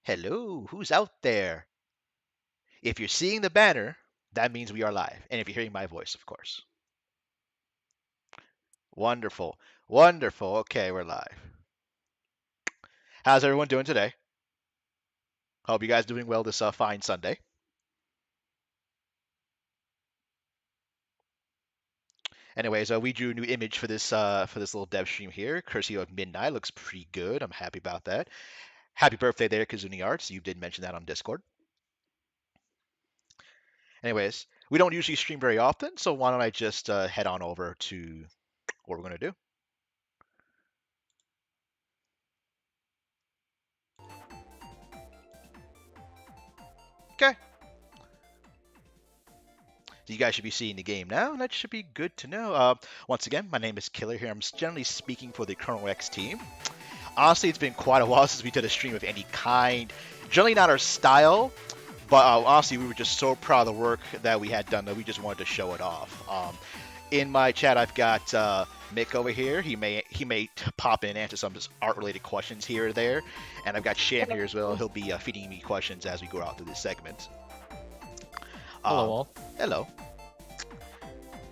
Hello, who's out there? If you're seeing the banner, that means we are live. And if you're hearing my voice, of course. Wonderful. Wonderful. Okay, we're live. How's everyone doing today? Hope you guys doing well this fine Sunday. Anyways, we drew a new image for this little dev stream here, courtesy of Midnight. Looks pretty good. I'm happy about that. Happy birthday there, Kazuni Arts. You did mention that on Discord. Anyways, we don't usually stream very often, so why don't I just head on over to what we're gonna do. Okay. So you guys should be seeing the game now, and that should be good to know. Once again, my name is Killer here. I'm generally speaking for the Chrono X team. Honestly, it's been quite a while since we did a stream of any kind. Generally not our style, but honestly, we were just so proud of the work that we had done that we just wanted to show it off. In my chat, I've got Mick over here. He may pop in and answer some just art-related questions here or there, and I've got Sham here as well. He'll be feeding me questions as we go out through this segment. Hello, all. Hello.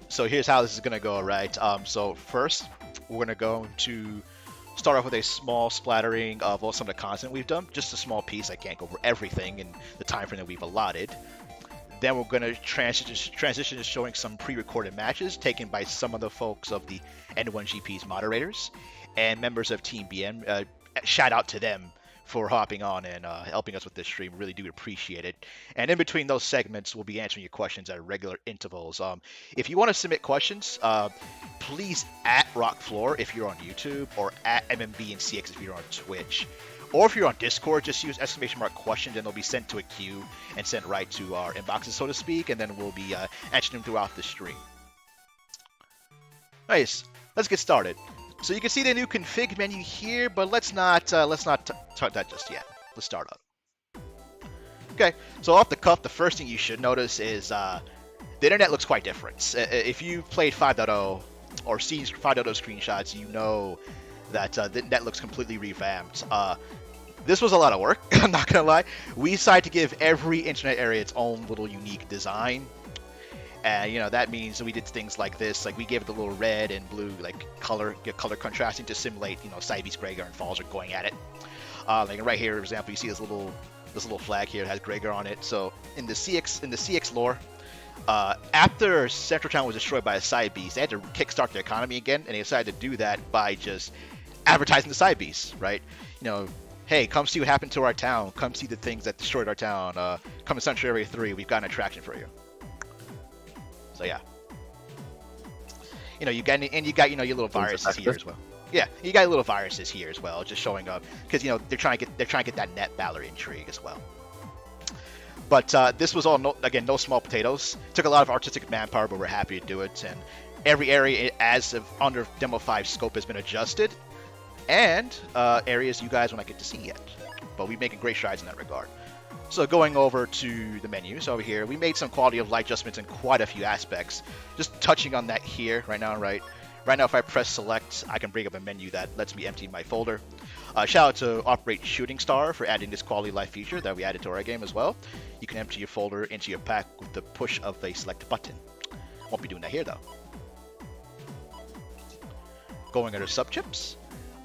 So here's how this is going to go, right? So first, we're going to start off with a small splattering of some of the content we've done. Just a small piece. I can't go over everything in the time frame that we've allotted. Then we're going to transition to showing some pre-recorded matches taken by some of the folks of the N1GP's moderators and members of Team BN. Shout out to them for hopping on and helping us with this stream. Really do appreciate it. And in between those segments, we'll be answering your questions at regular intervals. If you want to submit questions, please at Rockfloor if you're on YouTube, or at MMBN CX if you're on Twitch. Or if you're on Discord, just use !questions and they'll be sent to a queue and sent right to our inboxes, so to speak, and then we'll be answering them throughout the stream. Nice. Let's get started. So you can see the new config menu here, but let's not talk that just yet. Let's start up. Okay, so off the cuff, the first thing you should notice is the internet looks quite different. If you've played 5.0 or seen 5.0 screenshots, you know that the net looks completely revamped. This was a lot of work, I'm not gonna lie. We decided to give every internet area its own little unique design. And you know that means we did things like this, like we gave it the little red and blue like color contrasting to simulate, you know, Cybe's Gregor and Falls are going at it. Like right here, for example, you see this little flag here that has Gregor on it. So in the CX lore, after Central Town was destroyed by a side beast, they had to kickstart the economy again, and they decided to do that by just advertising the side beasts, right? You know, hey, come see what happened to our town. Come see the things that destroyed our town. Come to Central Area 3. We've got an attraction for you. So yeah, you know, you got you know your little viruses here as well. Yeah, you got little viruses here as well, just showing up because you know they're trying to get that net Valor intrigue as well. But this was all no small potatoes. Took a lot of artistic manpower, but we're happy to do it. And every area as of under Demo 5 scope has been adjusted, and areas you guys will not get to see yet. But we're making great strides in that regard. So going over to the menus over here, we made some quality of light adjustments in quite a few aspects. Just touching on that here right now, right now if I press select, I can bring up a menu that lets me empty my folder. Shout out to Operate Shooting Star for adding this quality of life feature that we added to our game as well. You can empty your folder into your pack with the push of the select button. Won't be doing that here though. Going under subchips.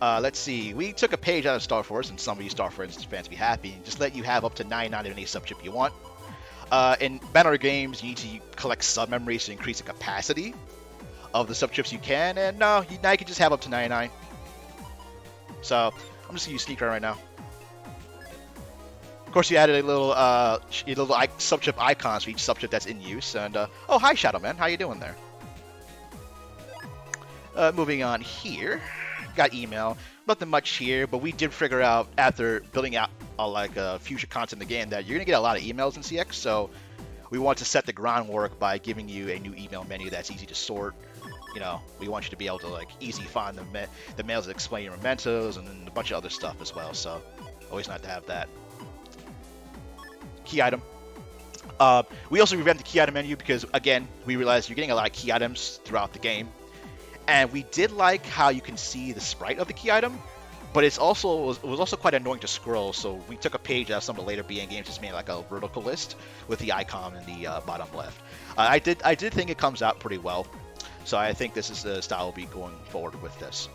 Let's see, we took a page out of Star Force, and some of you Star Force fans be happy, and just let you have up to 99 of any subchip you want. In banner games, you need to collect sub-memories to increase the capacity of the subchips you can, and now you can just have up to 99. So, I'm just going to use Sneak right now. Of course, you added a little subchip icons for each subchip that's in use, and, oh, hi Shadow Man, how you doing there? Moving on here. Got email, nothing much here, but we did figure out after building out future content in the game that you're gonna get a lot of emails in CX, so we want to set the groundwork by giving you a new email menu that's easy to sort. You know, we want you to be able to like easy find the mails that explain your mementos and then a bunch of other stuff as well, so always nice to have that. Key item. We also revamped the key item menu because again we realized you're getting a lot of key items throughout the game. And we did like how you can see the sprite of the key item, but it was also quite annoying to scroll. So we took a page out of some of the later BN games, just made like a vertical list with the icon in the bottom left. I did think it comes out pretty well, so I think this is the style we'll be going forward with this.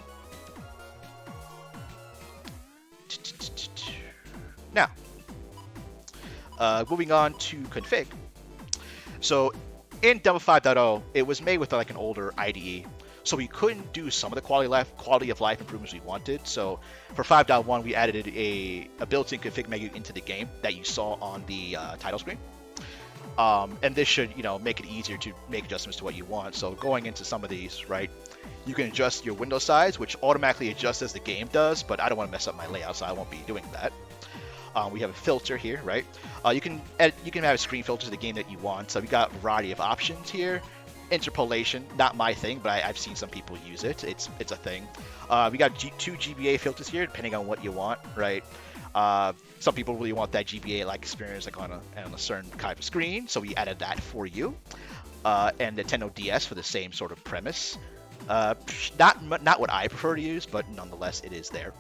Now, moving on to config. So in Demo 5.0, it was made with like an older IDE, so we couldn't do some of the quality of life improvements we wanted. So for 5.1, we added a built-in config menu into the game that you saw on the title screen. And this should, make it easier to make adjustments to what you want. So going into some of these, right, you can adjust your window size, which automatically adjusts as the game does, but I don't want to mess up my layout, so I won't be doing that. We have a filter here, right? You can have a screen filter to the game that you want. So we got a variety of options here. Interpolation, not my thing, but I've seen some people use it. It's a thing. We got two GBA filters here, depending on what you want, right? Some people really want that GBA-like experience, like on a certain type of screen, so we added that for you. And Nintendo DS for the same sort of premise. Not what I prefer to use, but nonetheless, it is there.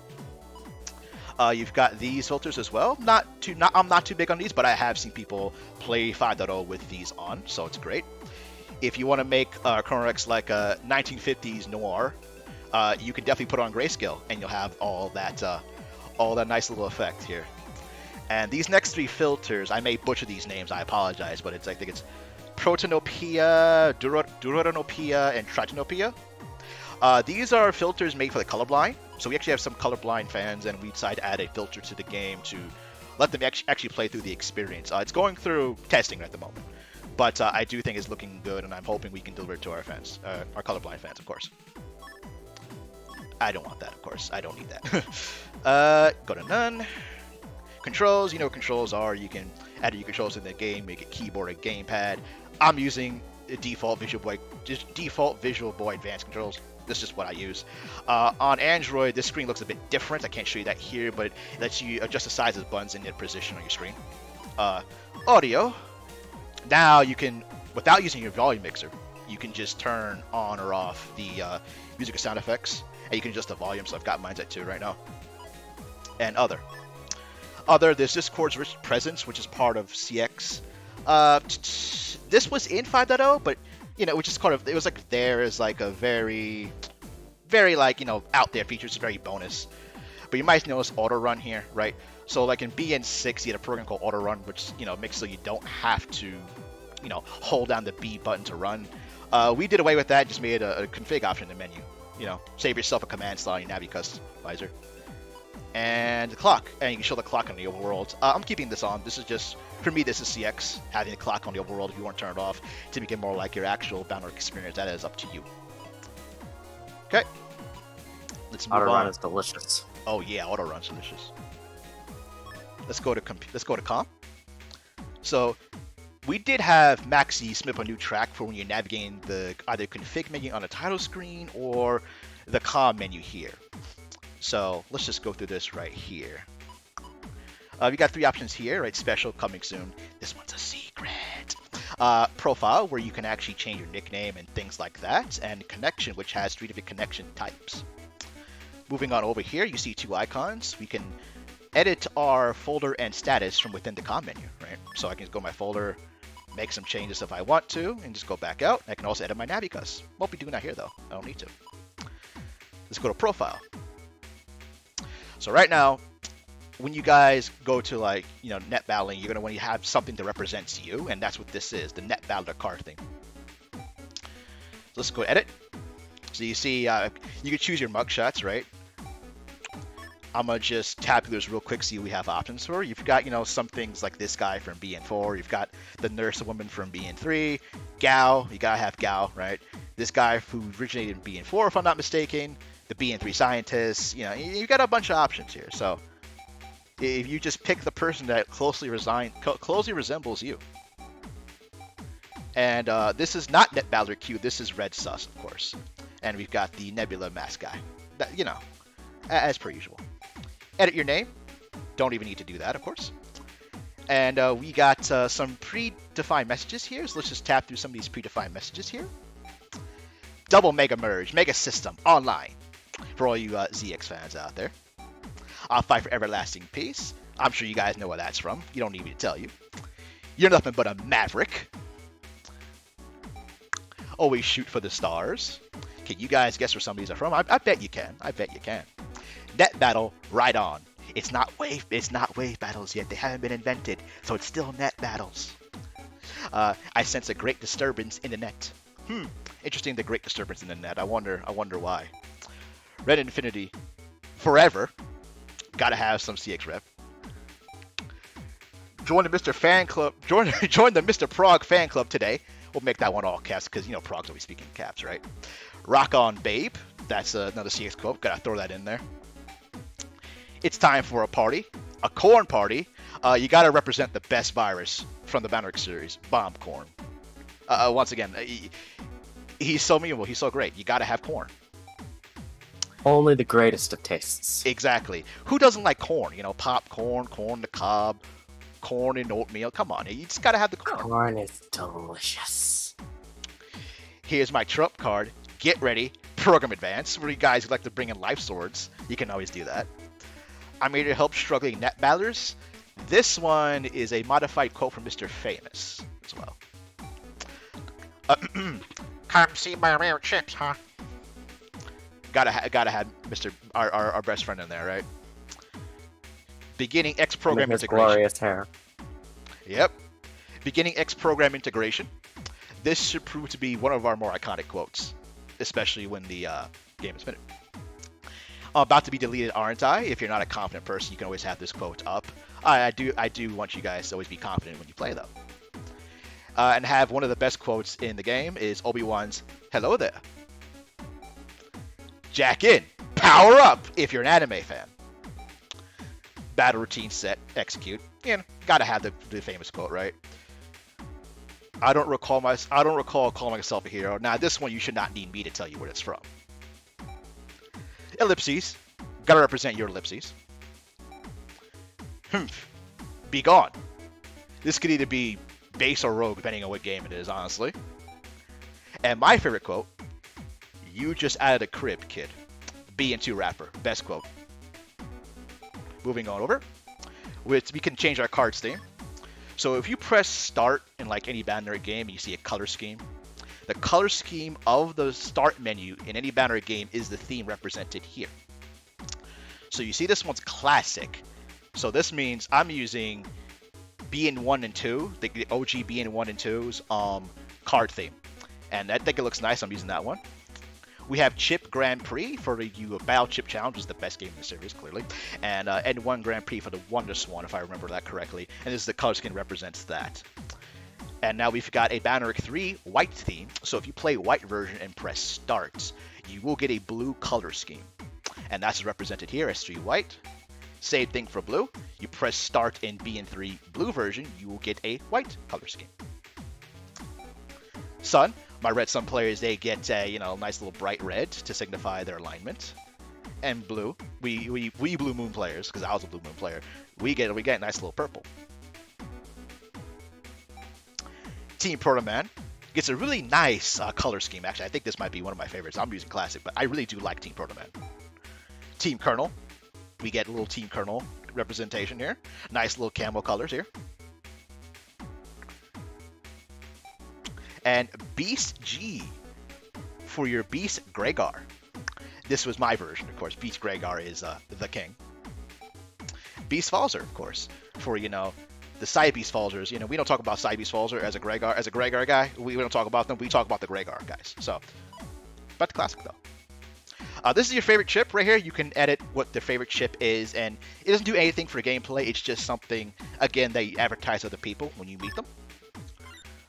You've got these filters as well. I'm not too big on these, but I have seen people play 5.0 with these on, so it's great. If you want to make Chrono X like a 1950s noir, you can definitely put on grayscale, and you'll have all that nice little effect here. And these next three filters, I may butcher these names, I apologize, but I think it's Protonopia, Durotonopia, and Tritonopia. These are filters made for the colorblind, so we actually have some colorblind fans, and we decided to add a filter to the game to let them actually play through the experience. It's going through testing at the moment, but I do think it's looking good, and I'm hoping we can deliver it to our fans, our colorblind fans, of course. I don't want that, of course. I don't need that. Go to none. Controls, you know what controls are. You can add your controls in the game, make a keyboard, a gamepad. I'm using the default Visual Boy Advanced controls. This is just what I use. On Android, this screen looks a bit different. I can't show you that here, but it lets you adjust the size of the buttons and their position on your screen. Audio. Now you can, without using your volume mixer, you can just turn on or off the music or sound effects, and you can adjust the volume. So I've got mine at 2 right now. And other, there's Discord's Rich Presence, which is part of CX. This was in 5.0, but which is it was like there is like a very, very out there feature. It's very bonus. But you might notice auto run here, right? So like in BN6, you had a program called auto run, which makes so you don't have to, hold down the B button to run. We did away with that. Just made a config option in the menu. Save yourself a command slot in your Navi customizer. And the clock, and you can show the clock on the overworld. I'm keeping this on. This is just, for me, this is CX, having the clock on the overworld. If you want to turn it off to make it more like your actual Boundary experience, that is up to you. Okay. Let's move on. Auto run is delicious. Oh yeah, auto run's delicious. Let's go to Comm. So we did have Maxi submit a new track for when you're navigating the either config menu on the title screen or the Comm menu here. So let's just go through this right here. We got 3 options here, right? Special, coming soon. This one's a secret. Profile, where you can actually change your nickname and things like that. And connection, which has 3 different connection types. Moving on over here, you see 2 icons. We can edit our folder and status from within the Comm menu, right? So I can go to my folder, make some changes if I want to, and just go back out. I can also edit my Navicus. Won't be doing that here though. I don't need to. Let's go to profile. So right now, when you guys go to net battling, you're gonna want to have something that represents you, and that's what this is, the net battler card thing. So let's go edit. So you see, you can choose your mugshots, right? I'm gonna just tap through this real quick, see what we have options for. You've got, some things like this guy from BN4. You've got the nurse woman from BN3. Gao, you gotta have Gao, right? This guy who originated in BN4, if I'm not mistaken. The BN3 scientists, you've got a bunch of options here. So if you just pick the person that closely resembles you. And this is not Net Battler Q, this is Red Sus, of course. And we've got the Nebula mask guy. That, as per usual. Edit your name. Don't even need to do that, of course. And we got some predefined messages here. So let's just tap through some of these predefined messages here. Double Mega Merge, Mega System, online. For all you ZX fans out there. I'll fight for everlasting peace. I'm sure you guys know where that's from. You don't need me to tell you. You're nothing but a maverick. Always shoot for the stars. Can you guys guess where some of these are from? I bet you can. I bet you can. Net battle, right on. It's not wave battles yet. They haven't been invented, so it's still net battles. I sense a great disturbance in the net. Interesting. The great disturbance in the net. I wonder why. Red Infinity, forever. Gotta have some CX rep. Join the Mr. Fan Club. Join the Mr. Prog fan club today. We'll make that one all caps because Prog's always speaking caps, right? Rock on, babe. That's another CX quote. Gotta throw that in there. It's time for a party, a corn party. You gotta represent the best virus from the Banner series, Bomb Corn. Once again, he's so memeable. He's so great. You gotta have corn. Only the greatest of tastes. Exactly. Who doesn't like corn? Popcorn, corn the cob, corn and oatmeal. Come on, you just gotta have the corn. Corn is delicious. Here's my trump card. Get ready. Program Advance. For you guys who like to bring in life swords, you can always do that. I'm here to help struggling net battlers. This one is a modified quote from Mr. Famous as well. Come see my rare chips, huh? Gotta have Mr. our best friend in there, right? Beginning X program integration. Glorious hair. Yep. Beginning X program integration. This should prove to be one of our more iconic quotes, especially when the game is finished. I'm about to be deleted, aren't I? If you're not a confident person, you can always have this quote up. I do want you guys to always be confident when you play, though. And have one of the best quotes in the game is Obi-Wan's "Hello there." Jack in, power up if you're an anime fan. Battle routine set, execute. Gotta have the famous quote, right? I don't recall calling myself a hero. Now this one you should not need me to tell you where it's from. Ellipses, gotta represent your ellipses. Be gone. This could either be base or rogue, depending on what game it is, honestly. And my favorite quote: "You just added a crib, kid." B&2 rapper, best quote. Moving on over, we can change our cards theme. So if you press start in like any Banner game, and you see a color scheme. The color scheme of the start menu in any Banner game is the theme represented here. So you see this one's classic. So this means I'm using BN1 and 2, the OG BN1 and 2's card theme. And I think it looks nice. I'm using that one. We have Chip Grand Prix for the Battle Chip Challenge, which is the best game in the series, clearly. And N1 Grand Prix for the WonderSwan, if I remember that correctly. And this is the color scheme represents that. And now we've got a Banner 3 white theme. So if you play white version and press start, you will get a blue color scheme. And that's represented here as 3 white. Same thing for blue. You press start in BN3 blue version, you will get a white color scheme. Sun, my red Sun players, they get a nice little bright red to signify their alignment. And blue, we Blue Moon players, because I was a Blue Moon player, we get a nice little purple. Team Protoman gets a really nice color scheme. Actually, I think this might be one of my favorites. I'm using classic, but I really do like Team Protoman. Team Colonel, we get a little Team Colonel representation here. Nice little camo colors here. And Beast G for your Beast Gregar. This was my version, of course. Beast Gregar is the king. Beast Falzer, of course, for the side Beast Falzers. We don't talk about side Beast Falzer as a Gregar guy. We don't talk about them. We talk about the Gregar guys. So, but the classic though. This is your favorite chip right here. You can edit what the favorite chip is, and it doesn't do anything for gameplay. It's just something, again, that you advertise to other people when you meet them.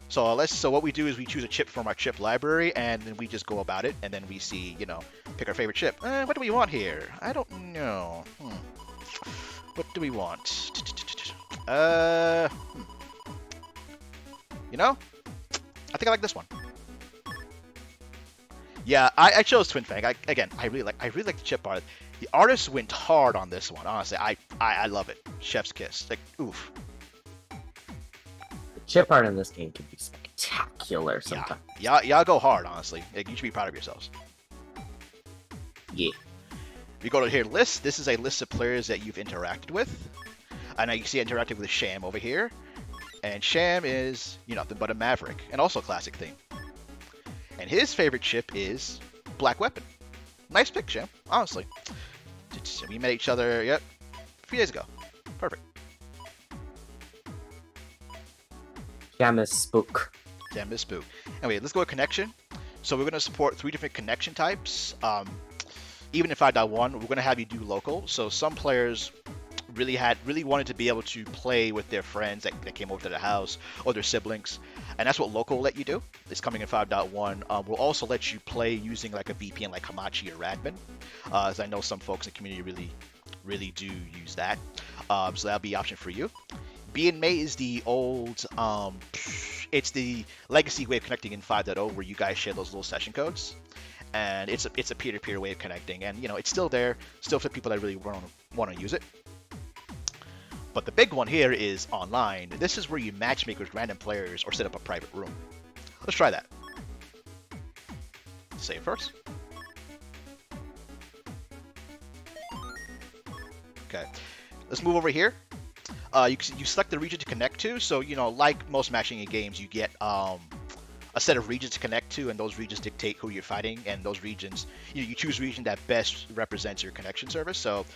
So so what we do is we choose a chip from our chip library, and then we just go about it, and then we see, pick our favorite chip. What do we want here? I don't know. What do we want? I think I like this one. Yeah, I chose Twin Fang. I really like the chip art. The artist went hard on this one. Honestly, I love it. Chef's kiss. Like, oof. The chip art in this game can be spectacular sometimes. Yeah, y'all go hard, honestly. Like, you should be proud of yourselves. Yeah. You go to here, list. This is a list of players that you've interacted with. And now you can see I interacted with Sham over here. And Sham is, nothing but a Maverick, and also a classic theme. And his favorite chip is Black Weapon. Nice pick, Sham, honestly. We met each other, a few days ago. Perfect. Jam is spook. Damn this spook. Anyway, let's go with connection. So we're going to support 3 different connection types. Even in 5.1, we're going to have you do local. So some players really wanted to be able to play with their friends that came over to the house or their siblings, and that's what local will let you do. It's coming in 5.1. We'll also let you play using like a VPN like Hamachi or Radman, as I know some folks in the community really do use that. So that'll be an option for you. BNMate is the old, it's the legacy way of connecting in 5.0 where you guys share those little session codes. And it's a peer-to-peer way of connecting, and it's still there, still for people that really want to use it. But the big one here is online. This is where you matchmake with random players or set up a private room. Let's try that. Save first. Okay, let's move over here. You select the region to connect to. So like most matching games, you get a set of regions to connect to, and those regions dictate who you're fighting. And those regions, you choose a region that best represents your connection service. So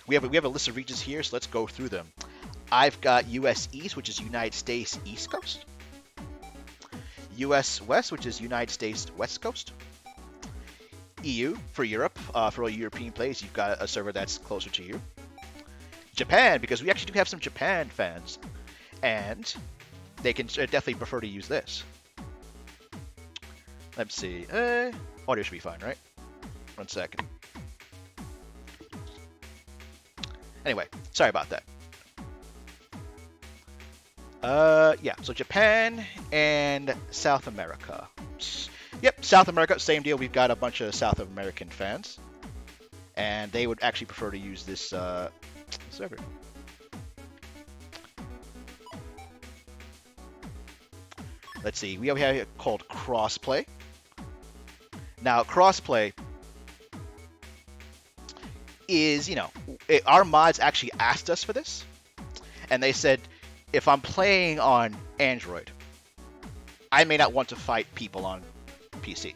we have a list of regions here. So let's go through them. I've got US East, which is United States East Coast. US West, which is United States West Coast. EU for Europe, for all European players, you've got a server that's closer to you. Japan, because we actually do have some Japan fans, and they can definitely prefer to use this. Let's see. Audio should be fine, right? 1 second. Anyway, sorry about that. Yeah, so Japan and South America. Yep, South America, same deal. We've got a bunch of South American fans, and they would actually prefer to use this server. Let's see, we have here called Crossplay. Now, Crossplay is, our mods actually asked us for this, and they said, if I'm playing on Android, I may not want to fight people on PC,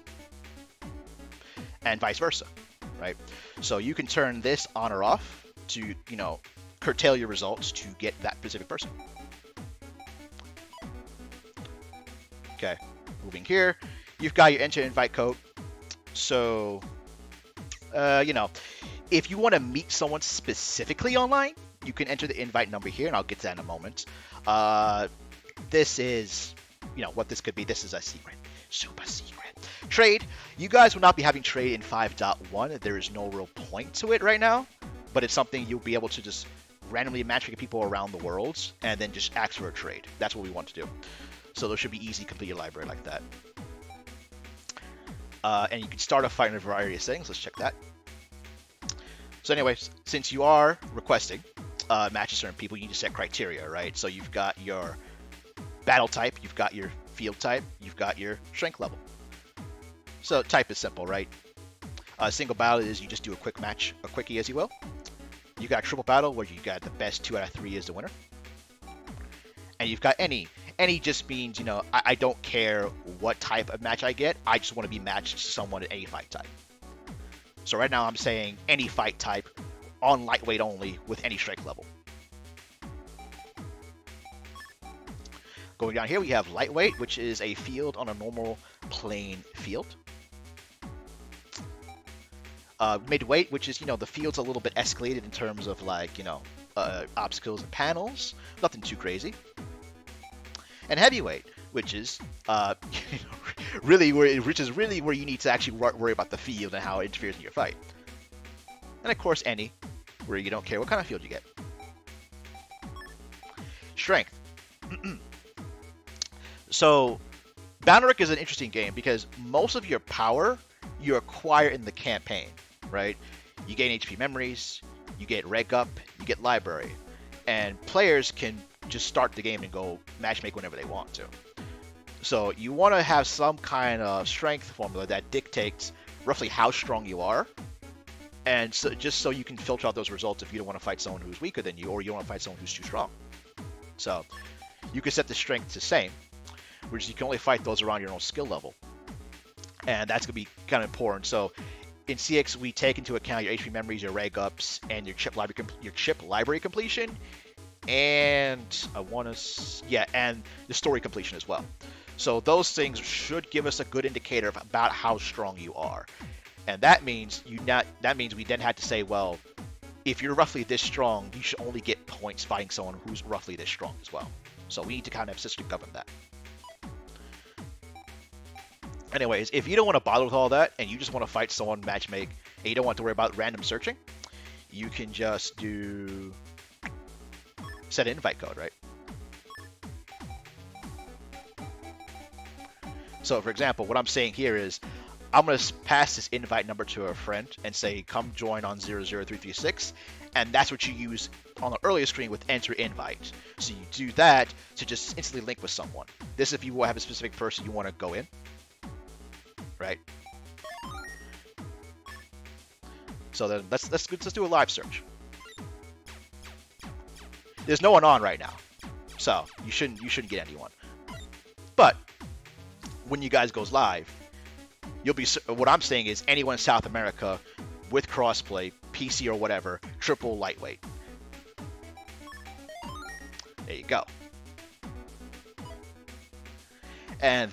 and vice versa, right? So you can turn this on or off to, curtail your results to get that specific person. Okay, moving here, you've got your enter invite code. So, if you want to meet someone specifically online, you can enter the invite number here, and I'll get to that in a moment. This is, what this could be. This is a secret. Super secret. Trade. You guys will not be having trade in 5.1. There is no real point to it right now, but it's something you'll be able to just randomly match with people around the world and then just ask for a trade. That's what we want to do. So there should be easy to complete your library like that. And you can start a fight in a variety of settings. Let's check that. So anyways, since you are requesting matches certain people, you need to set criteria, right? So you've got your battle type, you've got your field type, you've got your strength level. So type is simple, right? Single battle is you just do a quick match, a quickie as you will. You got triple battle where you got the best 2 out of 3 is the winner. And you've got any. Any just means, I don't care what type of match I get. I just want to be matched to someone at any fight type. So right now I'm saying any fight type on lightweight only with any strength level. Going down here, we have lightweight, which is a field on a normal plain field. Midweight, which is, the field's a little bit escalated in terms of obstacles and panels. Nothing too crazy. And heavyweight, which is really where you need to actually worry about the field and how it interferes in your fight. And of course, any, where you don't care what kind of field you get. Strength. So, Boundaric is an interesting game because most of your power you acquire in the campaign, right? You gain HP memories, you get reg up, you get library, and players can just start the game and go matchmake whenever they want to. So you want to have some kind of strength formula that dictates roughly how strong you are And so, just so you can filter out those results if you don't want to fight someone who's weaker than you, or you don't want to fight someone who's too strong. So you can set the strength to the same, which you can only fight those around your own skill level. And that's going to be kind of important. So in CX, we take into account your HP memories, your reg ups, and your chip library completion, and and the story completion as well. So those things should give us a good indicator about how strong you are. And that means we then had to say, well, if you're roughly this strong, you should only get points fighting someone who's roughly this strong as well. So we need to kind of have system govern that. Anyways, if you don't want to bother with all that and you just want to fight someone matchmake and you don't want to worry about random searching, you can just set an invite code, right? So for example, what I'm saying here is I'm going to pass this invite number to a friend and say, come join on 00336. And that's what you use on the earlier screen with enter invite. So you do that to just instantly link with someone. This if you have a specific person you want to go in, right? So then let's do a live search. There's no one on right now, so you shouldn't get anyone. But when you guys goes live, you'll be. What I'm saying is anyone in South America with crossplay, PC or whatever, triple lightweight. There you go. And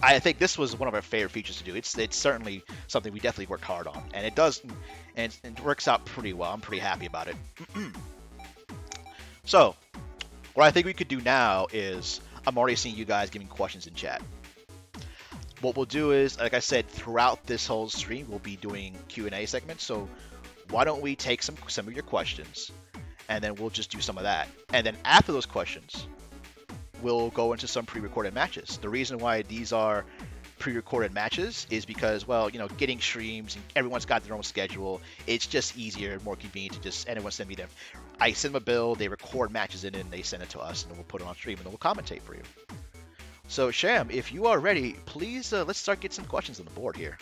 I think this was one of our favorite features to do. It's certainly something we definitely worked hard on, and it works out pretty well. I'm pretty happy about it. So, what I think we could do now is, I'm already seeing you guys giving questions in chat. What we'll do is, like I said, throughout this whole stream, we'll be doing Q&A segments. So, why don't we take some of your questions, and then we'll just do some of that. And then after those questions, we'll go into some pre-recorded matches. The reason why these are pre-recorded matches is because, well, getting streams and everyone's got their own schedule. It's just easier and more convenient to just anyone send me them. I send them a bill, they record matches in it, and they send it to us, and then we'll put it on stream, and then we'll commentate for you. So, Sham, if you are ready, please let's start getting some questions on the board here.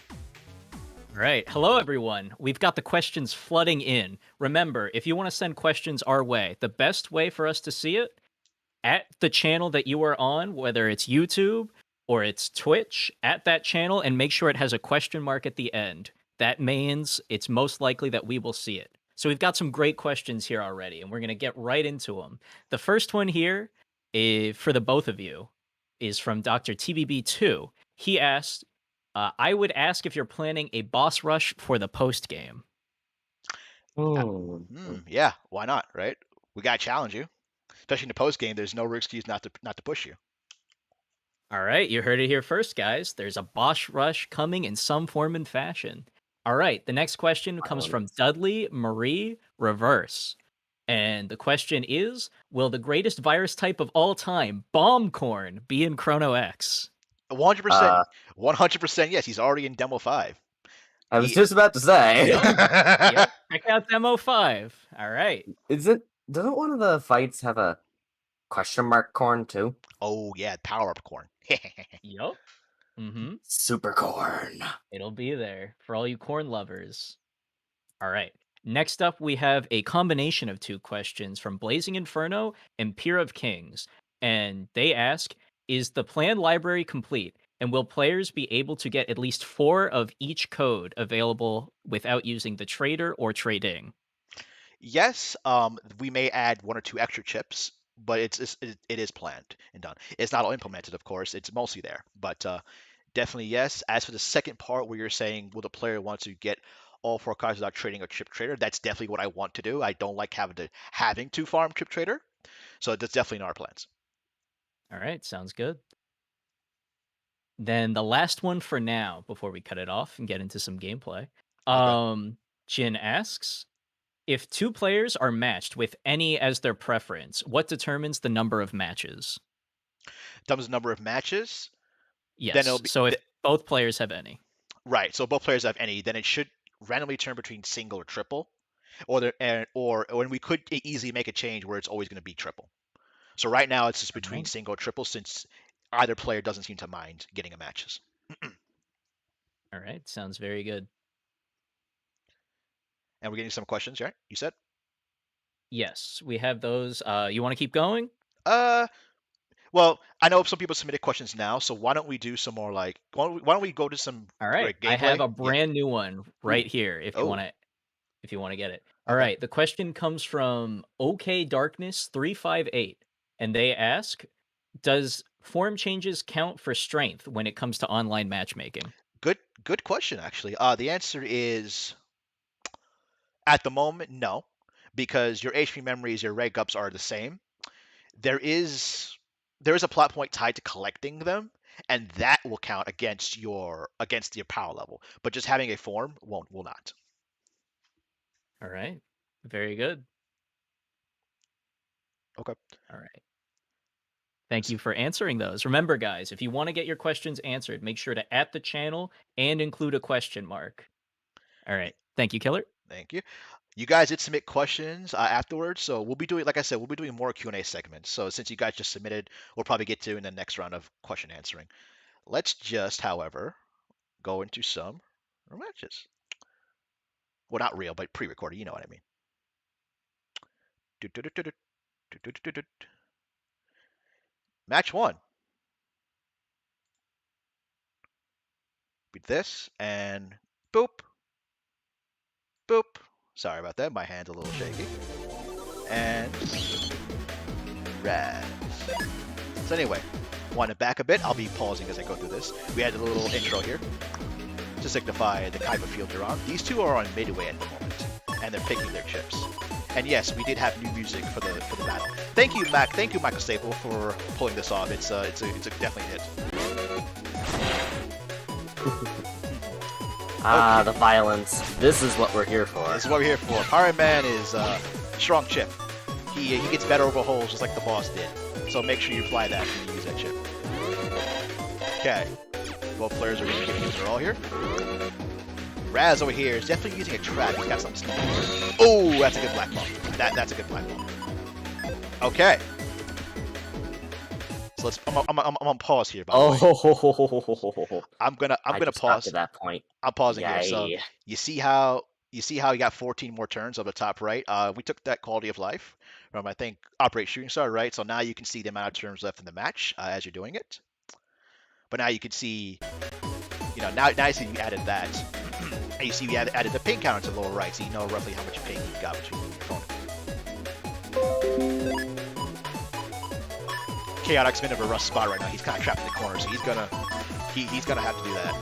All right. Hello, everyone. We've got the questions flooding in. Remember, if you want to send questions our way, the best way for us to see it, at the channel that you are on, whether it's YouTube or it's Twitch, at that channel, and make sure it has a question mark at the end. That means it's most likely that we will see it. So we've got some great questions here already, and we're going to get right into them. The first one here, for the both of you, is from Dr. TBB2. He asked, I would ask if you're planning a boss rush for the post game. Yeah, why not, right? We got to challenge you. Especially in the post game, there's no excuse not to push you. All right, you heard it here first, guys. There's a boss rush coming in some form and fashion. All right, the next question comes from Dudley Marie Reverse. And the question is, will the greatest virus type of all time, Bombcorn, be in Chrono X? 100%. 100% yes. He's already in Demo 5. I was just about to say. Yep. Check out Demo 5. All right. Doesn't one of the fights have a question mark corn too? Oh, yeah. Power up corn. Yep. Mm-hmm. Super corn. It'll be there for all you corn lovers. All right. Next up, we have a combination of two questions from Blazing Inferno and Peer of Kings. And they ask, is the planned library complete? And will players be able to get at least 4 of each code available without using the trader or trading? Yes, we may add 1 or 2 extra chips, but it is planned and done. It's not all implemented, of course. It's mostly there, but definitely yes. As for the second part where you're saying, will the player want to get all 4 cards without trading a chip trader? That's definitely what I want to do. I don't like having to farm chip trader, so that's definitely in our plans. All right, sounds good. Then the last one for now, before we cut it off and get into some gameplay. Okay. Jin asks, if 2 players are matched with any as their preference, what determines the number of matches? Determines the number of matches? Yes, Then it'll be, so if both players have any. Right, so both players have any, then it should randomly turn between single or triple, or when we could easily make a change where it's always going to be triple. So right now it's just between single or triple, since either player doesn't seem to mind getting a matches. All right, sounds very good. And we're getting some questions, right? You said? Yes, we have those. You want to keep going? Well, I know some people submitted questions now, so why don't we do some more like why don't we go to some All right. gameplay? I have a Yeah. brand new one right here if you Oh. want to get it. All Okay. right. The question comes from OK Darkness 358 and they ask, does form changes count for strength when it comes to online matchmaking? Good question actually. The answer is at the moment no, because your HP memories, your reg ups are the same. There is a plot point tied to collecting them, and that will count against your power level. But just having a form will not. All right. Very good. Okay. All right. Thank you for answering those. Remember, guys, if you want to get your questions answered, make sure to @ the channel and include a question mark. All right. Thank you, Killer. Thank you. You guys did submit questions afterwards, so we'll be doing, like I said, we'll be doing more Q&A segments. So since you guys just submitted, we'll probably get to in the next round of question answering. Let's just, however, go into some matches. Well, not real, but pre-recorded. You know what I mean. Match 1. Beat this and boop, boop. Sorry about that. My hand's a little shaky. And Raz. So anyway, want to back a bit? I'll be pausing as I go through this. We had a little intro here to signify the type of field you're on. These two are on midway at the moment, and they're picking their chips. And yes, we did have new music for the battle. Thank you, Mac. Thank you, Michael Staple, for pulling this off. It's definitely a hit. The violence. This is what we're here for. This is what we're here for. Pirate Man is a strong chip. He gets better over holes just like the boss did. So make sure you fly that when you use that chip. Okay. Both players are giving it their all here. Raz over here is definitely using a trap. He's got something sneaky. Oh, that's a good black bomb. That's a good black bomb. Okay. So let's. I'm on pause here. By the way. I'm gonna pause at that point. I'm pausing Yay. here. So you see how you got 14 more turns on the top right. We took that quality of life from, I think, Operate Shooting Star, right? So now you can see the amount of turns left in the match as you're doing it. But now you can see, now you see we added that. And you see we added the ping counter to the lower right, so you know roughly how much ping you got between your opponent. Chaotic's been in a rough spot right now. He's kind of trapped in the corner, so he's gonna have to do that.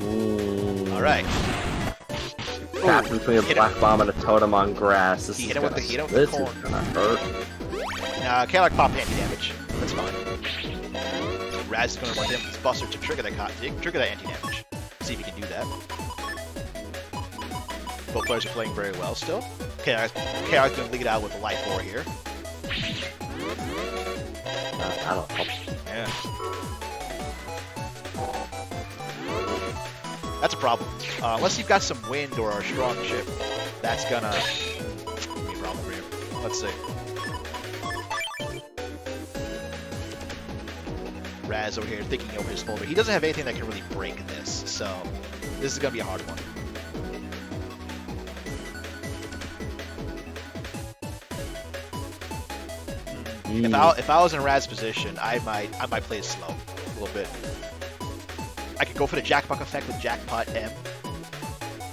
Ooh. All right. Tap between a black bomb and a totem on grass. This He is hit him with the this corn. is gonna hurt. Chaotic pop anti-damage. That's fine. Raz is going to want him, his buster, to trigger that anti-damage. See if he can do that. Both players are playing very well still. Chaotic's going to lead out with a life 4 here. That'll help. Yeah. That's a problem. Unless you've got some wind or a strong chip, that's gonna be a problem for you. Let's see. Raz over here thinking over his folder. He doesn't have anything that can really break this, so this is gonna be a hard one. If I was in Raz's position, I might play it slow a little bit. I could go for the jackpot effect with Jackpot M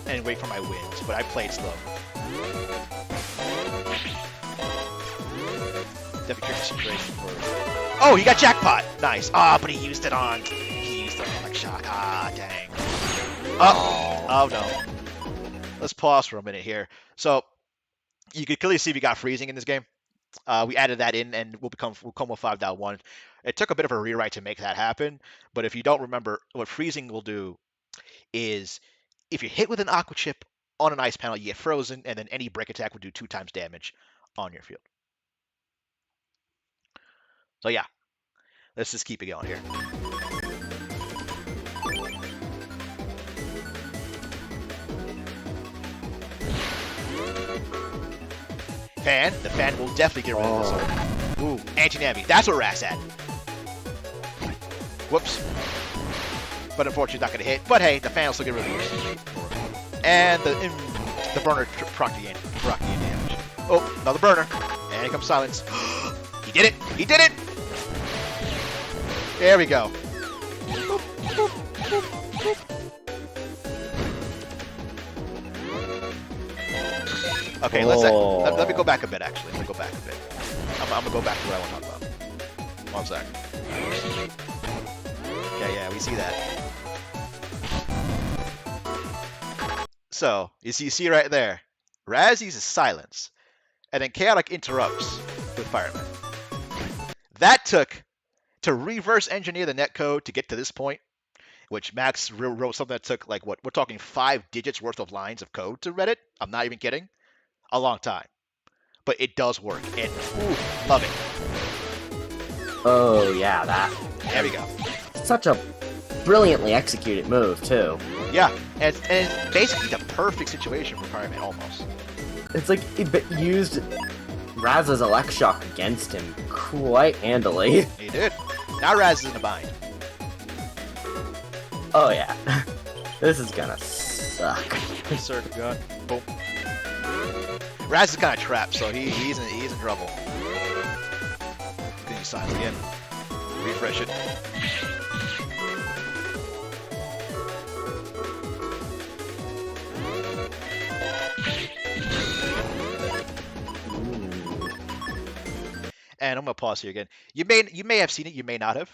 and wait for my wins, but I played slow. Definitely tricky situation for. Oh, he got jackpot! Nice. But he used it on like shot. Dang. Oh no. Let's pause for a minute here. So you could clearly see we got freezing in this game. We added that in, and we'll come with 5.1. It took a bit of a rewrite to make that happen, but if you don't remember, what freezing will do is if you're hit with an aqua chip on an ice panel, you get frozen, and then any break attack will do 2 times damage on your field. So yeah, let's just keep it going here. The fan will definitely get rid of this one. Ooh, anti-Nami. That's what Raz had. Whoops. but unfortunately not going to hit. But hey, the fan will still get released. And the burner proc the damage. Oh, another burner. And here comes silence. He did it! He did it! There we go. Okay, let me go back a bit, actually. Let me go back a bit. I'm going to go back to what I want to talk about. 1 sec. Yeah, we see that. So, you see right there. Raz uses silence, and then Chaotic interrupts with Fireman. That took to reverse engineer the netcode to get to this point, which Max wrote something that took, like, what? We're talking 5 digits worth of lines of code to read it. I'm not even kidding. A long time. But it does work, and ooh, love it. Oh, yeah, that. There we go. Such a brilliantly executed move, too. Yeah, and it's basically the perfect situation for Fireman, almost. It's like it used Raz's Elect Shock against him quite handily. He did. Now Raz is in a bind. Oh, yeah. This is gonna suck. Insert gun. Boom. Raz is kind of trapped, so he's in trouble. Gonna use silence again. Refresh it. And I'm gonna pause here again. You may have seen it, you may not have.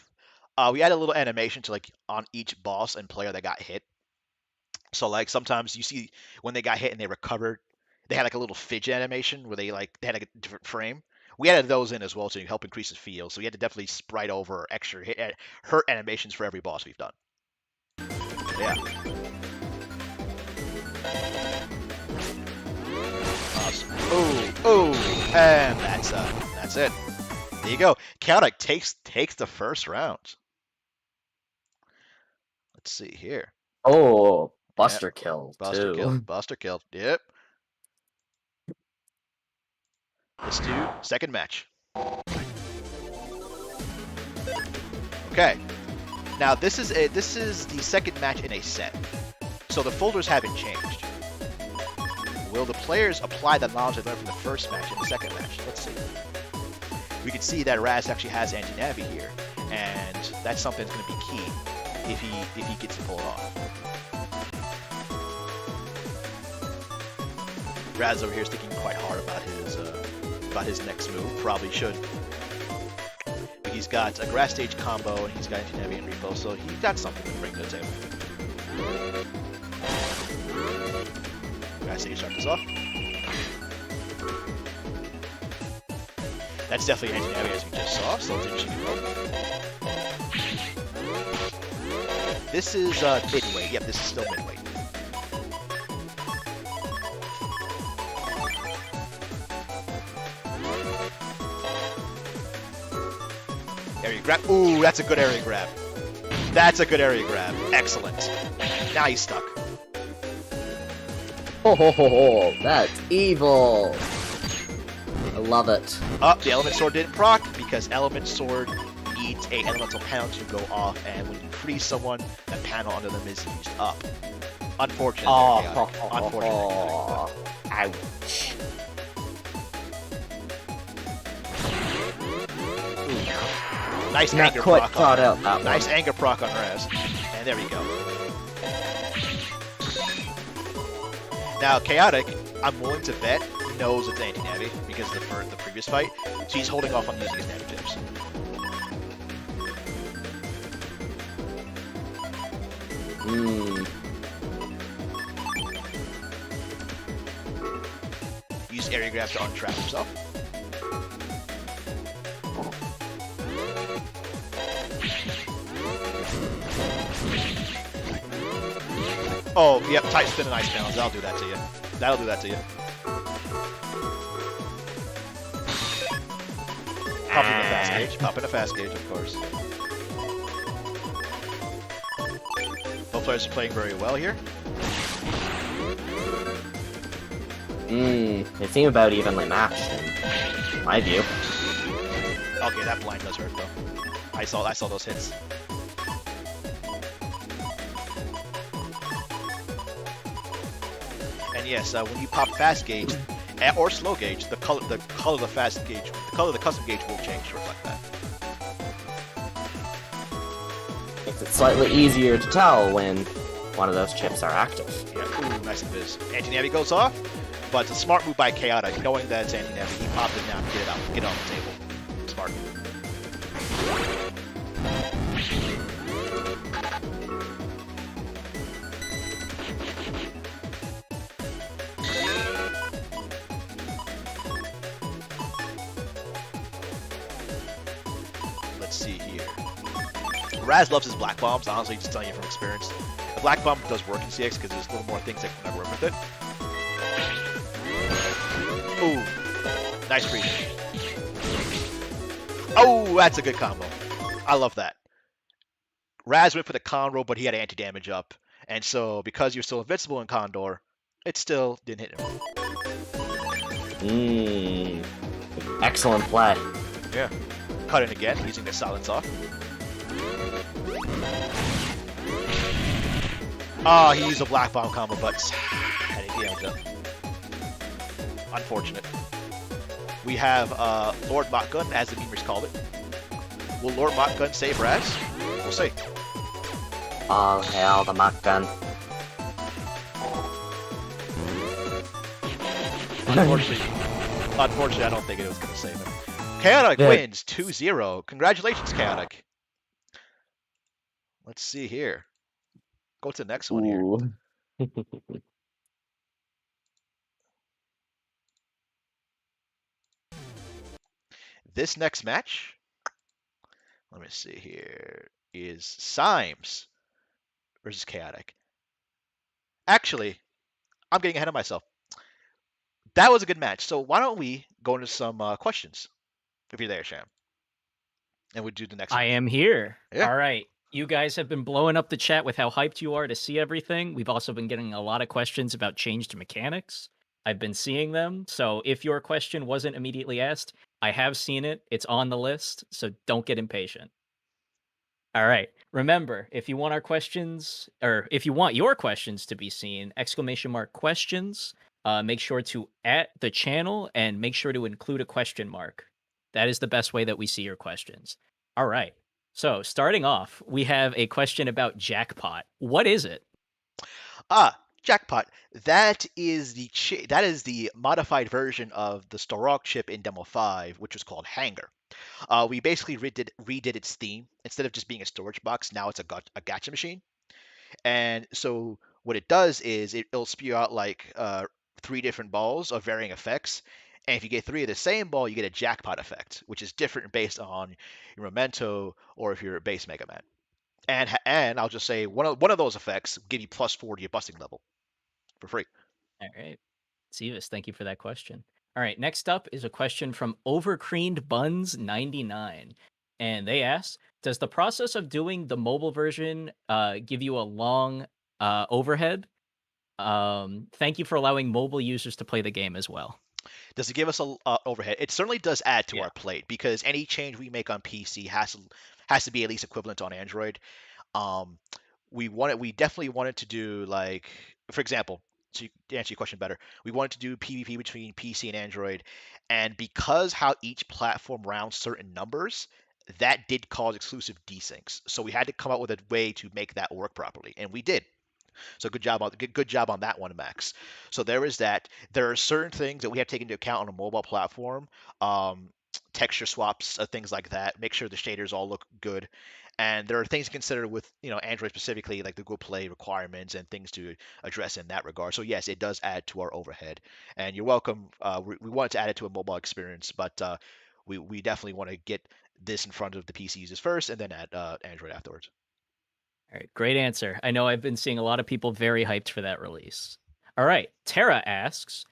We added a little animation to like on each boss and player that got hit. So like sometimes you see when they got hit and they recovered, they had like a little fidget animation where they had a different frame. We added those in as well to help increase the feel. So we had to definitely sprite over extra hurt animations for every boss we've done. Yeah. Awesome. Oh, and that's it. There you go. Chaotic takes the first round. Let's see here. Oh, Buster Yep. kill, Buster too. kill. Buster kill. Yep. Let's do second match. Okay. Now this is the second match in a set. So the folders haven't changed. Will the players apply the knowledge they learned from the first match in the second match? Let's see. We can see that Raz actually has anti-navi here, and that's something that's going to be key if he gets to pull it off. Raz over here is thinking quite hard about his next move. Probably should. But he's got a grass stage combo and he's got anti-navi and repo, so he's got something to bring to the table. Grass stage start this off. That's definitely anti-navi as we just saw, so it's interesting to know. This is midweight. Yep, this is still midweight. Area grab. Ooh, that's a good area grab. That's a good area grab. Excellent. Now he's stuck. Oh, that's evil. I love it. Oh, the Element Sword didn't proc because Element Sword needs a elemental panel to go off, and when you freeze someone, the panel under them is used up. Unfortunate. Unfortunate. Ouch. Nice Not anger quite proc thought on out that one. Nice anger proc on Raz. And there we go. Now, Chaotic, I'm willing to bet, knows it's anti-navi because of the previous fight, so he's holding off on using his navi tips. Use area grab to untrap himself. Oh, yep, tight spin and ice balance. That'll do that to you. That'll do that to you. Pop in the fast gauge. Pop in a fast gauge, of course. Both players are playing very well here. They seem about evenly matched in my view. Okay, that blind does hurt though. I saw those hits. And yes, when you pop fast gauge or slow gauge, the color of the fast gauge, the color of the custom gauge will change to reflect that. Makes it slightly easier to tell when one of those chips are active. Yeah, ooh, nice and biz. Anti-navi goes off, but it's a smart move by Chaotic, knowing that it's anti-navi. He popped it down, get it out, get it on the table. Smart. Let's see here. Raz loves his black bombs, honestly, just telling you from experience. The black bomb does work in CX because there's a little more things that can work with it. Ooh, nice breach. Oh, that's a good combo. I love that. Raz went for the Conroe, but he had anti-damage up. And so, because you're still invincible in Condor, it still didn't hit him. Excellent play. Yeah. Cut in again, using the silence off. Oh, he used a black bomb combo, but had damage up. Unfortunate. We have Lord Motgun, as the memers called it. Will Lord Motgun save Raz? We'll see. All hail the Mach gun. Unfortunately, I don't think it was going to save him. Chaotic wins 2-0. Congratulations, Chaotic. Let's see here. Go to the next one here. This next match, let me see here, is Symes versus Chaotic. Actually, I'm getting ahead of myself. That was a good match. So why don't we go into some questions, if you're there, Sham. And we'll do the next one. I am here. Yeah. All right. You guys have been blowing up the chat with how hyped you are to see everything. We've also been getting a lot of questions about changed mechanics. I've been seeing them. So if your question wasn't immediately asked, I have seen it. It's on the list. So don't get impatient. All right. Remember, if you want our questions, or if you want your questions to be seen, !questions, make sure to @ the channel and make sure to include a question mark. That is the best way that we see your questions. All right. So starting off, we have a question about Jackpot. What is it? Jackpot. That is the modified version of the Starok chip in Demo 5, which was called Hanger. We basically redid its theme. Instead of just being a storage box, now it's a gacha machine. And so what it does is it'll spew out like 3 different balls of varying effects. And if you get 3 of the same ball, you get a jackpot effect, which is different based on your Memento or if you're a base Mega Man. And I'll just say one of those effects give you +4 to your busting level for free. All right. Sivas, thank you for that question. All right, next up is a question from Overcreamed Buns 99. And they ask, does the process of doing the mobile version give you a long overhead? Thank you for allowing mobile users to play the game as well. Does it give us a overhead? It certainly does add to our plate because any change we make on PC has to be at least equivalent on Android. We definitely wanted to do, like, for example, to answer your question better, we wanted to do PvP between PC and Android, and because how each platform rounds certain numbers, that did cause exclusive desyncs. So we had to come up with a way to make that work properly, and we did. So good job on that one, Max. So there is that. There are certain things that we have taken into account on a mobile platform, texture swaps, things like that. Make sure the shaders all look good. And there are things to consider with Android specifically, like the Google Play requirements and things to address in that regard. So yes, it does add to our overhead. And you're welcome. We wanted to add it to a mobile experience, but we definitely want to get this in front of the PC users first, and then add Android afterwards. All right, great answer. I know I've been seeing a lot of people very hyped for that release. All right, Tara asks,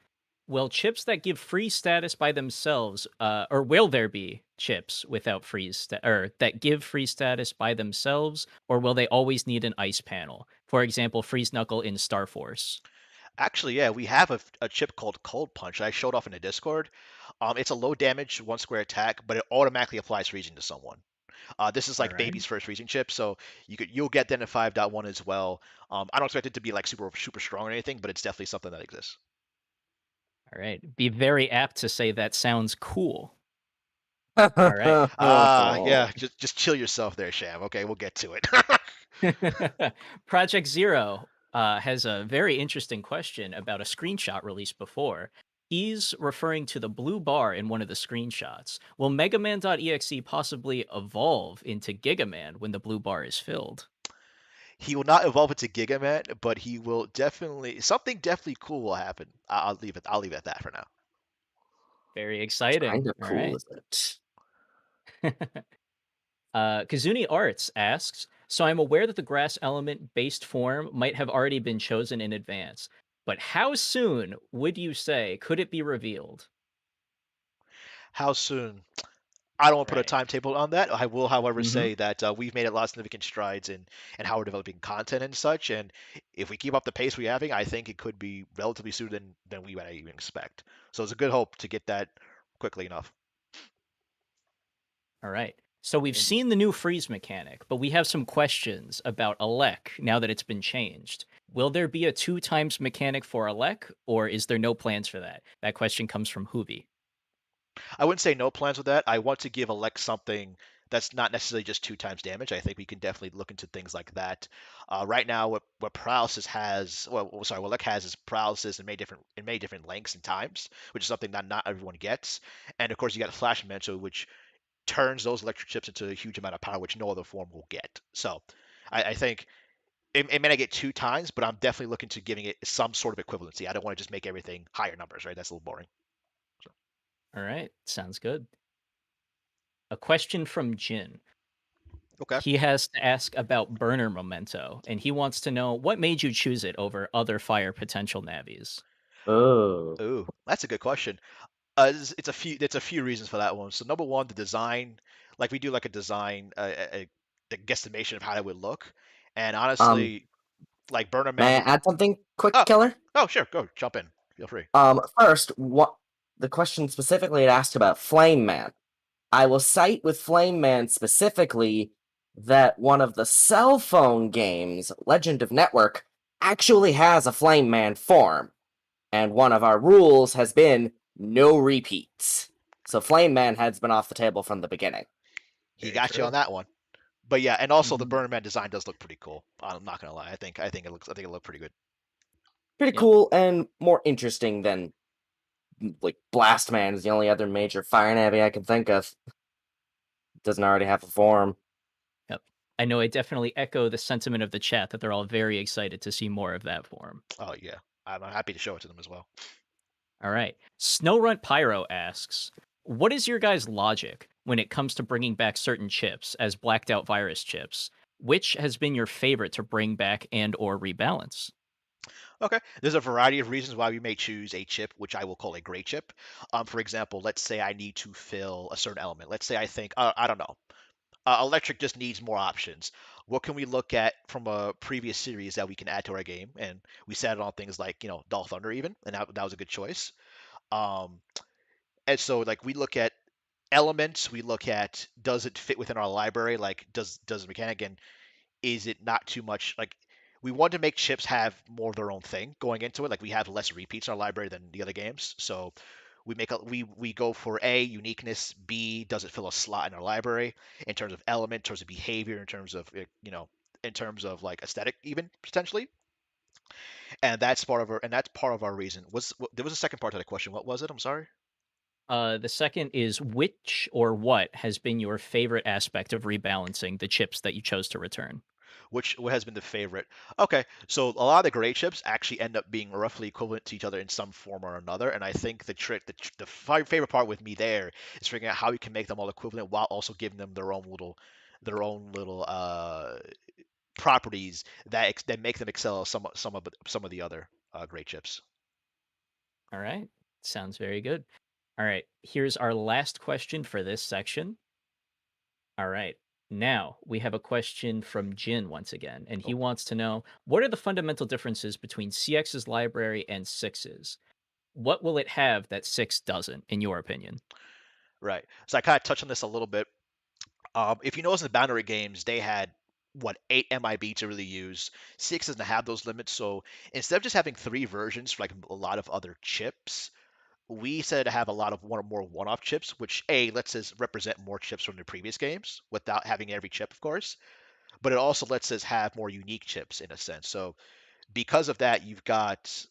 will chips that give freeze status by themselves, or will there be chips without that give freeze status by themselves, or will they always need an ice panel? For example, Freeze Knuckle in Star Force. Actually, yeah, we have a chip called Cold Punch I showed off in the Discord. It's a low damage 1 square attack, but it automatically applies freezing to someone. This is All like right. baby's first freezing chip, so you'll get that in 5.1 as well. I don't expect it to be like super strong or anything, but it's definitely something that exists. All right. Be very apt to say that sounds cool. All right. Yeah, just chill yourself there, Sham. Okay, we'll get to it. Project Zero has a very interesting question about a screenshot released before. He's referring to the blue bar in one of the screenshots. Will Megaman.exe possibly evolve into Gigaman when the blue bar is filled? He will not evolve into Gigaman, but he will definitely something definitely cool will happen. I'll leave it. I'll leave it at that for now. Very Kind exciting. of All cool, right. is it? Kazuni Arts asks, so I'm aware that the grass element based form might have already been chosen in advance, but how soon would you say could it be revealed? How soon? I don't want to put a Right. timetable on that. I will, however, Mm-hmm. say that we've made a lot of significant strides in how we're developing content and such. And if we keep up the pace we're having, I think it could be relatively sooner than we might even expect. So it's a good hope to get that quickly enough. All right. So we've And seen the new freeze mechanic, but we have some questions about Alec now that it's been changed. Will there be a 2 times mechanic for Alec, or is there no plans for that? That question comes from Hoovy. I wouldn't say no plans with that. I want to give Alex something that's not necessarily just 2 times damage. I think we can definitely look into things like that. Right now, what paralysis has, sorry, what Alec has is paralysis in many different lengths and times, which is something that not everyone gets. And of course, you got Flash Memento, which turns those electric chips into a huge amount of power, which no other form will get. So, I think it may not get 2 times, but I'm definitely looking to giving it some sort of equivalency. I don't want to just make everything higher numbers, right? That's a little boring. So, All right. Sounds good. A question from Jin. okay. He has to ask about burner memento, and he wants to know what made you choose it over other fire potential navies. oh, Ooh, that's a good question. It's a few reasons for that one. So number one, the design, like we do like a design, the guesstimation of how it would look, and um, honestly, like Burner Man may I would. add something quick, Oh, Killer? oh, sure, go jump in. Feel free. First, what the question specifically it asked about Flame Man. I will cite with Flame Man specifically that one of the cell phone games, Legend of Network, actually has a Flame Man form, and one of our rules has been no repeats. So Flame Man has been off the table from the beginning. He Very got you on true. that one. But yeah, and also the Mhm. Burner Man design does look pretty cool. I'm not gonna lie. I think it looked pretty good. Pretty Yep. cool and more interesting than like Blast Man is the only other major fire navy I can think of. Doesn't already have a form. Yep. I know I definitely echo the sentiment of the chat that they're all very excited to see more of that form. Oh yeah, I'm happy to show it to them as well. All right. Snowrunt Pyro asks, what is your guys' logic when it comes to bringing back certain chips as blacked out virus chips? Which has been your favorite to bring back and or rebalance? Okay. There's a variety of reasons why we may choose a chip, which I will call a gray chip. For example, let's say I need to fill a certain element. Let's say I think, I don't know, electric just needs more options. What can we look at from a previous series that we can add to our game? And we set it on things like, Dull Thunder even, and that was a good choice. Um, and so like we look at elements, we look at does it fit within our library? Like does the mechanic and is it not too much like we want to make chips have more of their own thing going into it. Like we have less repeats in our library than the other games. So we go for A, uniqueness, B, does it fill a slot in our library in terms of element, in terms of behavior, in terms of in terms of like aesthetic even potentially. And that's part of our reason. There was a second part to that question. What was it? I'm sorry. The second is which or what has been your favorite aspect of rebalancing the chips that you chose to return? What has been the favorite? Okay, so a lot of the gray chips actually end up being roughly equivalent to each other in some form or another, and I think favorite part with me there is figuring out how we can make them all equivalent while also giving them their own little properties that make them excel some of the other gray chips. All right. Sounds very good. All right. Here's our last question for this section. All right. Now we have a question from Jin once again, and he Oh, wants to know what are the fundamental differences between CX's library and Six's? What will it have that Six doesn't, in your opinion? right. So I kind of touched on this a little bit. If you notice in the boundary games, they had what 8 MIB to really use. 6 doesn't have those limits, so instead of just having 3 versions for like a lot of other chips, we decided to have a lot of one or more one-off chips, which lets us represent more chips from the previous games without having every chip, of course. But it also lets us have more unique chips in a sense. So because of that, you've got,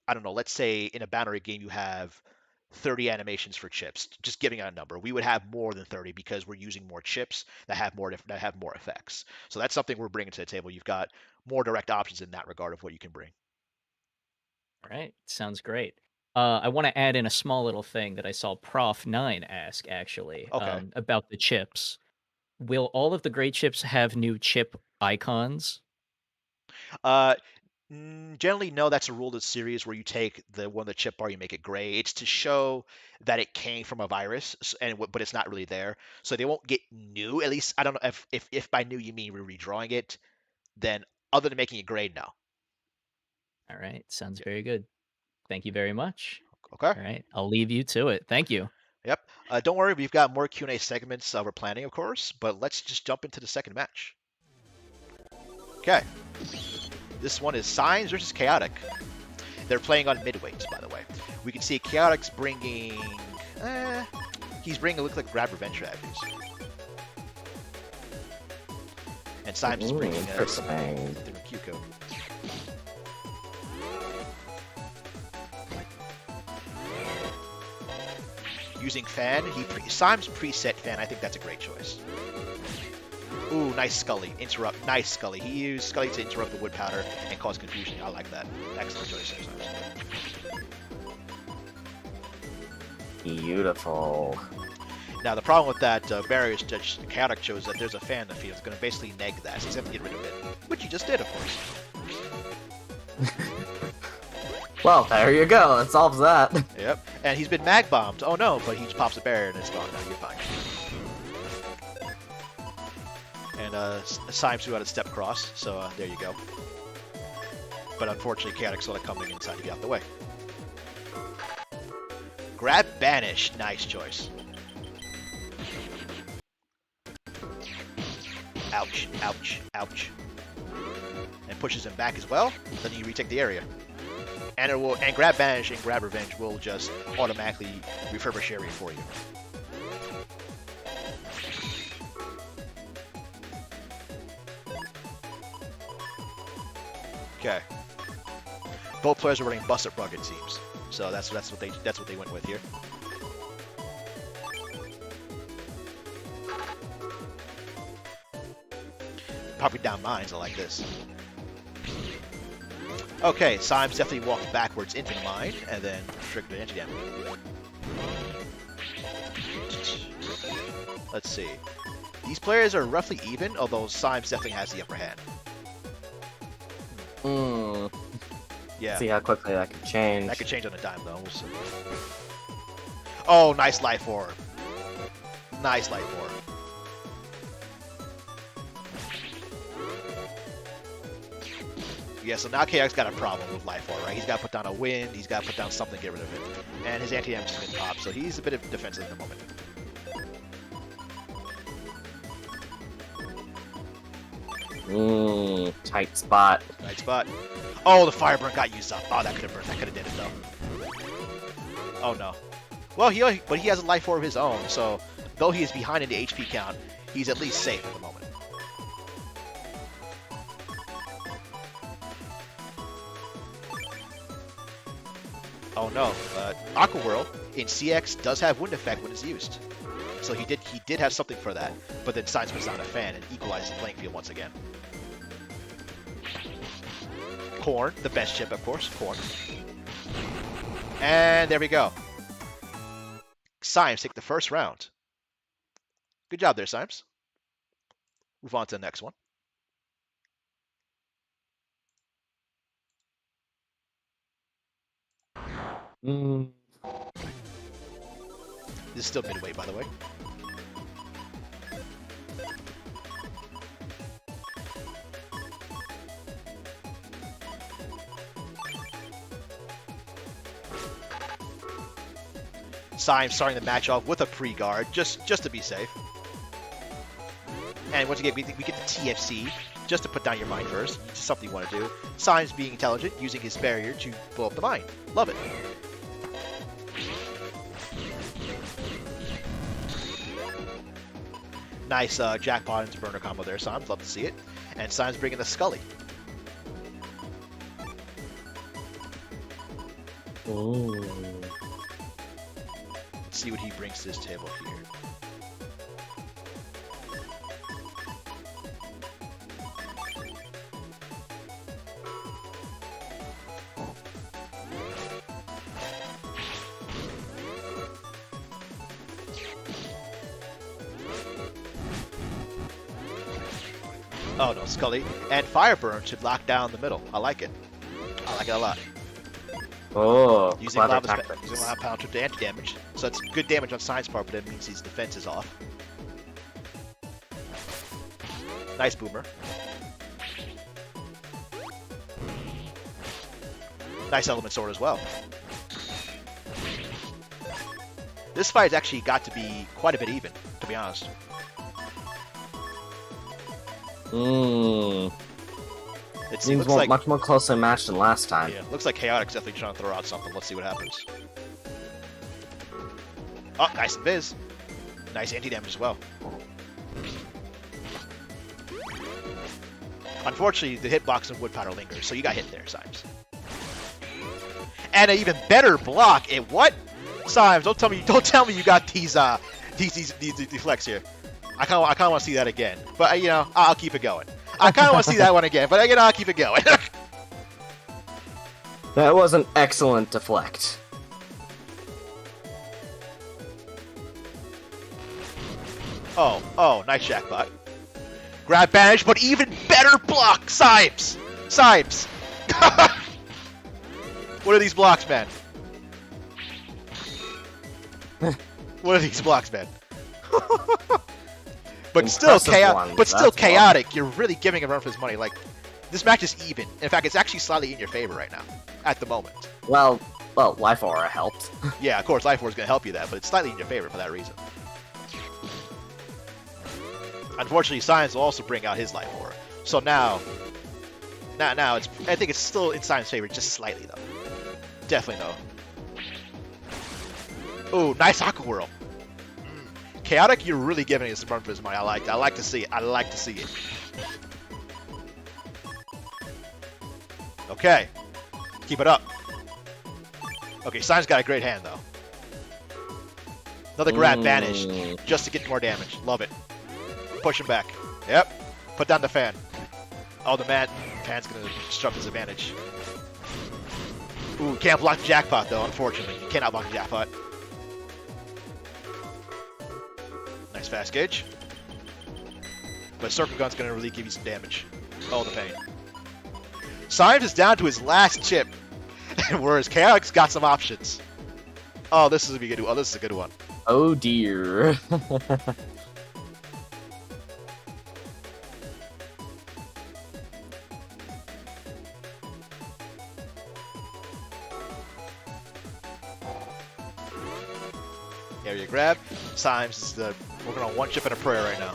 I don't know, let's say in a boundary game you have 30 animations for chips, just giving out a number. We would have more than 30 because we're using more chips that have more effects. So that's something we're bringing to the table. You've got more direct options in that regard of what you can bring. All right, sounds great. I want to add in a small little thing that I saw Prof9 ask actually Okay. about the chips. Will all of the great chips have new chip icons? Uh, Generally, no. That's a rule of the series where you take the chip bar, you make it gray. It's to show that it came from a virus, but it's not really there. So they won't get new. At least I don't know if by new you mean we're redrawing it. Then other than making it gray, no. All right, sounds very good. Thank you very much. Okay. All right, I'll leave you to it. Thank you. Yep. Don't worry, we've got more Q&A segments we're planning, of course. But let's just jump into the second match. Okay. This one is Signs versus Chaotic. They're playing on midweight, by the way. We can see Chaotic's bringing... he's bringing a look like Grab Revenge strategies. And Symes is bringing different Q code. Using Fan, Symes preset Fan. I think that's a great choice. Ooh, nice Scully. Interrupt. Nice Scully. He used Scully to interrupt the wood powder and cause confusion. I like that. Excellent choice there, Symes. Beautiful. Now, the problem with that barrier is that Chaotic shows that there's a fan in the field. It's going to basically neg that. So he's going to get rid of it. Which he just did, of course. Well, there you go. It solves that. Yep. And he's been mag bombed. Oh no, but he just pops a barrier and it's gone. Now you're fine. And Symes threw out a step cross, so there you go. But unfortunately, Chaotic saw it coming inside to get out the way. Grab Banish. Nice choice. Ouch, ouch, ouch. And pushes him back as well. Then you retake the area. And Grab Banish and Grab Revenge will just automatically refurbish area for you. Okay. Both players are running Bust Up Rug, it seems. So that's what they went with here. Popping down mines, I like this. Okay, Symes definitely walked backwards into the mine, and then triggered the anti-damage. Let's see. These players are roughly even, although Symes definitely has the upper hand. Yeah. See how quickly that could change. That could change on a dime, though. We'll see. Oh, nice life orb. Nice life orb. Yeah, so now Chaotic's got a problem with life orb, right? He's got to put down a wind, he's got to put down something to get rid of it. And his anti-damage has been popped, so he's a bit of defensive at the moment. Tight spot. Tight spot. Oh, the fire burn got used up. Oh, that could have did it, though. Oh, no. Well, but he has a life orb of his own, so though he is behind in the HP count, he's at least safe at the moment. Oh no, Aqua Whirl in CX does have wind effect when it's used. So he did have something for that, but then Symes puts down a fan and equalizes the playing field once again. Corn, the best chip, of course, Corn. And there we go. Symes take the first round. Good job there, Symes. Move on to the next one. This is still midway, by the way. Symes starting the match off with a pre-guard, just to be safe. And once again, we get the TFC, just to put down your mine first. It's just something you want to do. Symes being intelligent, using his barrier to blow up the mine. Love it. Nice jackpot into burner combo there, Symes. Love to see it. And Symes bringing the Scully. Ooh. Let's see what he brings to this table here. Oh no, Scully. And Fireburn should lock down the middle. I like it. I like it a lot. Oh, Using clever Lava tactics. using Lava Pound to anti-damage. So it's good damage on Symes' part, but it means his defense is off. Nice boomer. Nice element sword as well. This fight actually got to be quite a bit even, to be honest. It Seems looks like much more closely matched than last time. yeah, looks like Chaotic's definitely trying to throw out something. Let's see what happens. Oh, nice invis. Nice anti-damage as well. Unfortunately, the hitbox and wood powder lingers, so you got hit there, Symes. And an even better block. And what? Symes, don't tell me you got these deflects here. I kind of want to see that again. But you know, I'll keep it going. I kind of want to see that one again, but you know, I'll keep it going. That was an excellent deflect. Oh, nice jackpot. Grab banish, but even better block, Symes. Symes. What are these blocks, man? What are these blocks, man? But still Impressive ones, but still that's chaotic. You're really giving him a run for his money. Like, this match is even. In fact, it's actually slightly in your favor right now, at the moment. Well, Life Aura helped. Yeah, of course, Life Orb is going to help you that, but it's slightly in your favor for that reason. Unfortunately, Science will also bring out his Life Aura. So now it's. I think it's still in Science's favor, just slightly though. Definitely though. Ooh, nice Aqua Whirl. Chaotic, you're really giving us a run for his money. I like to see it. I like to see it. Okay. Keep it up. Okay, Sign's got a great hand, though. Another grab banish, just to get more damage. Love it. Push him back. Yep. Put down the fan. Oh, the fan's going to disrupt his advantage. Ooh, can't block the jackpot, though, unfortunately. You cannot block the jackpot. Nice fast gauge. But Circle Gun's going to really give you some damage. Oh, the pain. Symes is down to his last chip, whereas Chaotix got some options. Oh, this is a good one. Oh, this is a good one. Oh dear. Area grab. Symes is working on one chip and a prayer right now.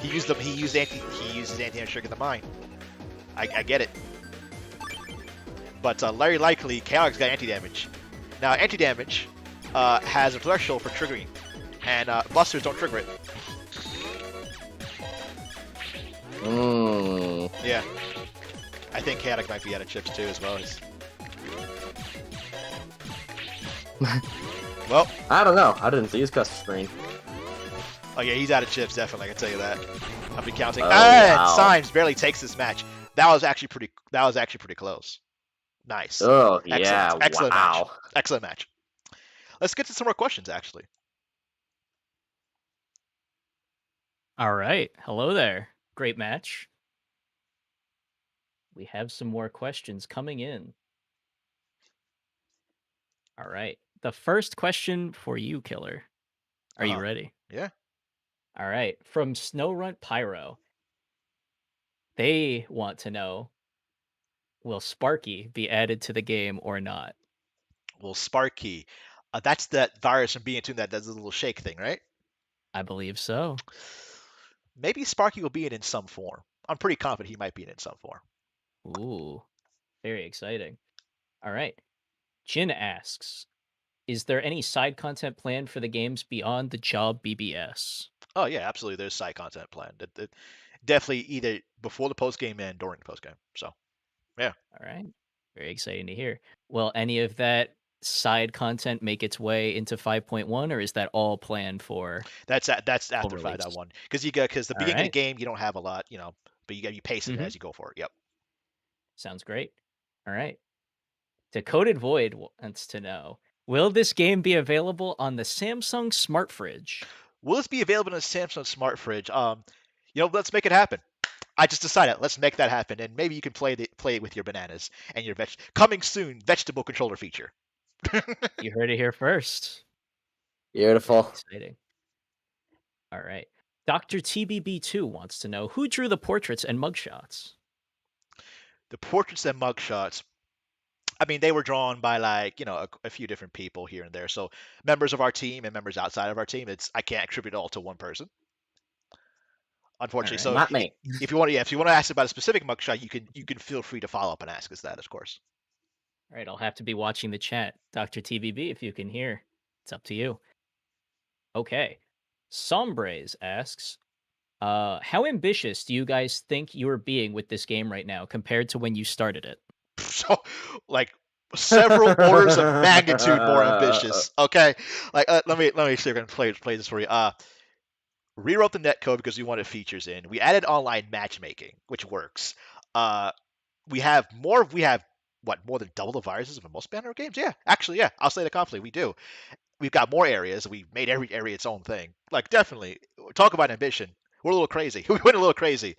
He used his anti-damage trick in the mine. I get it. But very likely, Chaotix got anti-damage. Now, anti-damage has a threshold for triggering, and busters don't trigger it. Yeah. I think Chaotix might be out of chips too, as well. Well, I don't know. I didn't see his custom screen. oh yeah, he's out of chips, definitely. I can tell you that. I'll be counting. Oh, And wow. Symes barely takes this match. That was actually pretty close. Nice. Oh, Excellent. yeah, Excellent wow. match. Excellent match. Let's get to some more questions, actually. All right. Hello there. Great match. We have some more questions coming in. All right. The first question for you, Killer. Are you ready? Yeah. All right. From Snowrunt Pyro. They want to know, will Sparky be added to the game or not? Well, Sparky. That's that virus from being tuned that does the little shake thing, right? I believe so. Maybe Sparky will be in some form. I'm pretty confident he might be in some form. Ooh, very exciting. All right. Jin asks, is there any side content planned for the games beyond the job BBS? Oh yeah, absolutely. There's side content planned. Definitely either before the post game and during the post game. So yeah, All right. Very exciting to hear. Will any of that side content make its way into 5.1, or is that all planned for that's full after release? 5.1 because the All beginning of the right. game you don't have a lot, but you pace it Hmm. as you go for it. Yep. Sounds great. All right. Decoded Void wants to know, will this game be available on the Samsung Smart Fridge? Will this be available in a Samsung Smart Fridge? Let's make it happen. I just decided, let's make that happen, and maybe you can play it with your bananas and your coming soon vegetable controller feature. You heard it here first. Very Beautiful. exciting. All right. Dr. TBB2 wants to know, who drew the portraits and mugshots? The portraits and mugshots. I mean, they were drawn by a few different people here and there. So members of our team and members outside of our team. I can't attribute it all to one person, All unfortunately. So right. Not me. if you want to, if you want to ask about a specific mugshot, you can feel free to follow up and ask us that, of course. All right. I'll have to be watching the chat. Dr. TBB, if you can hear, it's up to you. Okay. Sombres asks, how ambitious do you guys think you're being with this game right now compared to when you started it? So like several orders of magnitude more ambitious. Okay, let me see if I can play this for you. Rewrote the netcode because we wanted features in. We added online matchmaking, which works. Uh, we have more. We have what, more than double the viruses of most banner games? Yeah, actually, yeah. I'll say that confidently. We do. We've got more areas. We made every area its own thing. Like definitely, talk about ambition. We're a little crazy. We went a little crazy.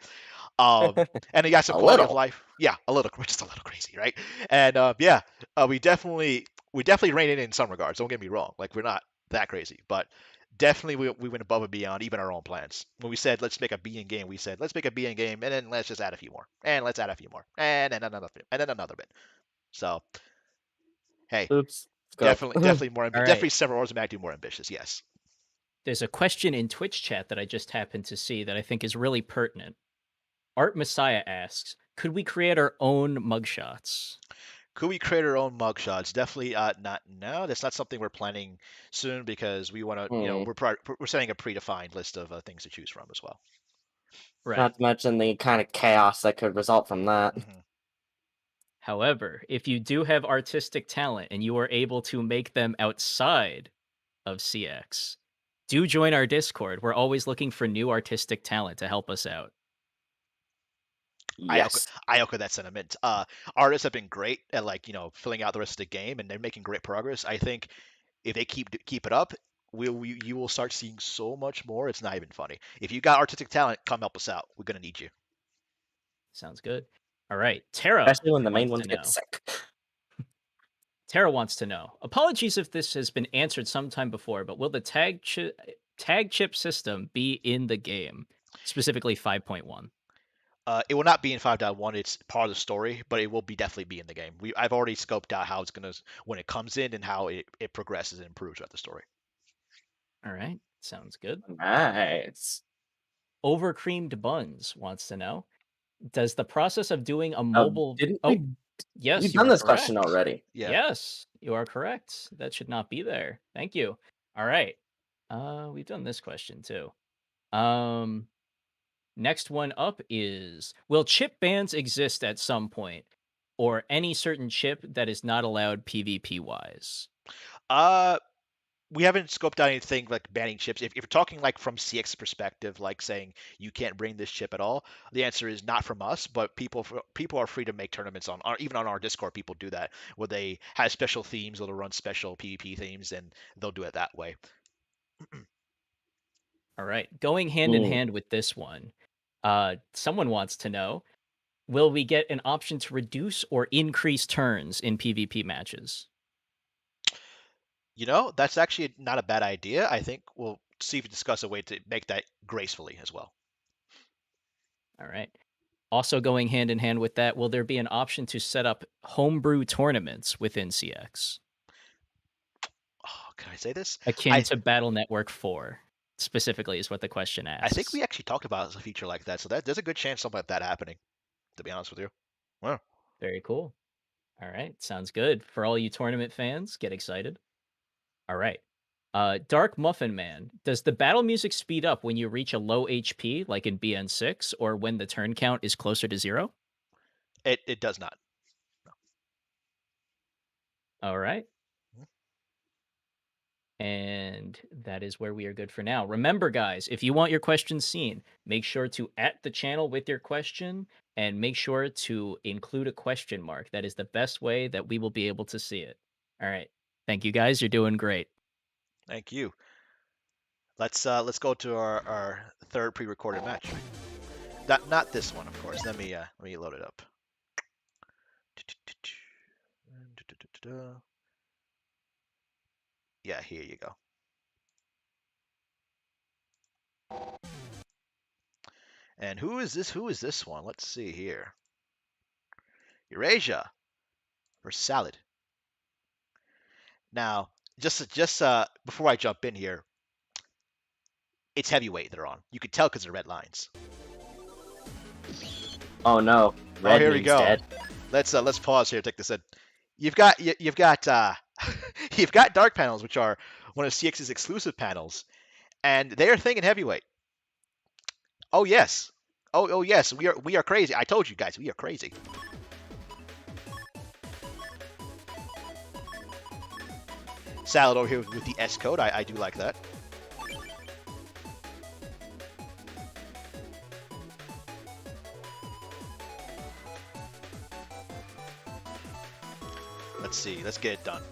And you got some A quality of little. life. Yeah, a little, just a little crazy, right? And yeah, we definitely rein it in some regards. Don't get me wrong. Like we're not that crazy, but definitely we went above and beyond even our own plans. When we said let's make a BN game, we said let's make a BN game, and then let's just add a few more, and let's add a few more, and then another bit, and then another bit. So hey, Oops. Go. definitely more, All definitely right. several orders of magnitude more ambitious. Yes. There's a question in Twitch chat that I just happened to see that I think is really pertinent. Art Messiah asks, could we create our own mugshots? Could we create our own mugshots? Definitely not now. That's not something we're planning soon because we want to, Hmm. we're setting a predefined list of things to choose from as well. Right. Not to mention the kind of chaos that could result from that. Hmm. However, if you do have artistic talent and you are able to make them outside of CX, do join our Discord. We're always looking for new artistic talent to help us out. Yes. I echo that sentiment. Artists have been great at filling out the rest of the game, and they're making great progress. I think if they keep it up, you will start seeing so much more. It's not even funny. If you got artistic talent, come help us out. We're gonna need you. Sounds good. All right. Tara Especially when the main wants ones to get know. sick. Tara wants to know. Apologies if this has been answered sometime before, but will the tag chip system be in the game, specifically 5.1? It will not be in 5.1. It's part of the story, but it will definitely be in the game. I've already scoped out how it's gonna when it comes in and how it progresses and improves throughout the story. All right. Sounds good. Nice. Overcreamed Buns wants to know, does the process of doing a Oh, mobile didn't Oh, we? yes, We've you done are this question correct. already. Yeah. Yes, you are correct. That should not be there. Thank you. All right. We've done this question too. Um Next one up is, will chip bans exist at some point, or any certain chip that is not allowed PvP wise? Uh, we haven't scoped out anything like banning chips. If you're talking like from CX perspective, like saying you can't bring this chip at all, the answer is not from us. But people are free to make tournaments even on our Discord. People do that where they have special themes or they'll run special PvP themes, and they'll do it that way. All right. Going hand in hand with this one, someone wants to know, will we get an option to reduce or increase turns in PvP matches? That's actually not a bad idea. I think we'll see if we discuss a way to make that gracefully as well. All right. Also going hand in hand with that, will there be an option to set up homebrew tournaments within CX? can I say this? Akin to Battle Network 4, specifically, is what the question asks. I think we actually talked about a feature like that, so there's a good chance something like that happening. To be honest with you. Well, Very cool. All right, sounds good. For all you tournament fans, get excited. All right. Dark Muffin Man, does the battle music speed up when you reach a low HP, like in BN6, or when the turn count is closer to 0? it does not. All right. And that is where we are good for now. Remember, guys, if you want your questions seen, make sure to @ the channel with your question and make sure to include a question mark. That is the best way that we will be able to see it. All right. Thank you, guys. You're doing great. Thank you. Let's go to our third pre-recorded match. Not this one, of course. Let me load it up. Yeah, here you go. And who is this? Who is this one? Let's see here. Eurasia versus Salad. Now, just before I jump in here, it's heavyweight they're on. You could tell because they're red lines. Oh no. Red here we means go. dead. Let's pause here. Take this in. You've got you've got dark panels, which are one of CX's exclusive panels, and they are thinking heavyweight. Oh yes. Oh yes. We are crazy. I told you guys we are crazy. Salad over here with the S code. I do like that. Let's see. Let's get it done.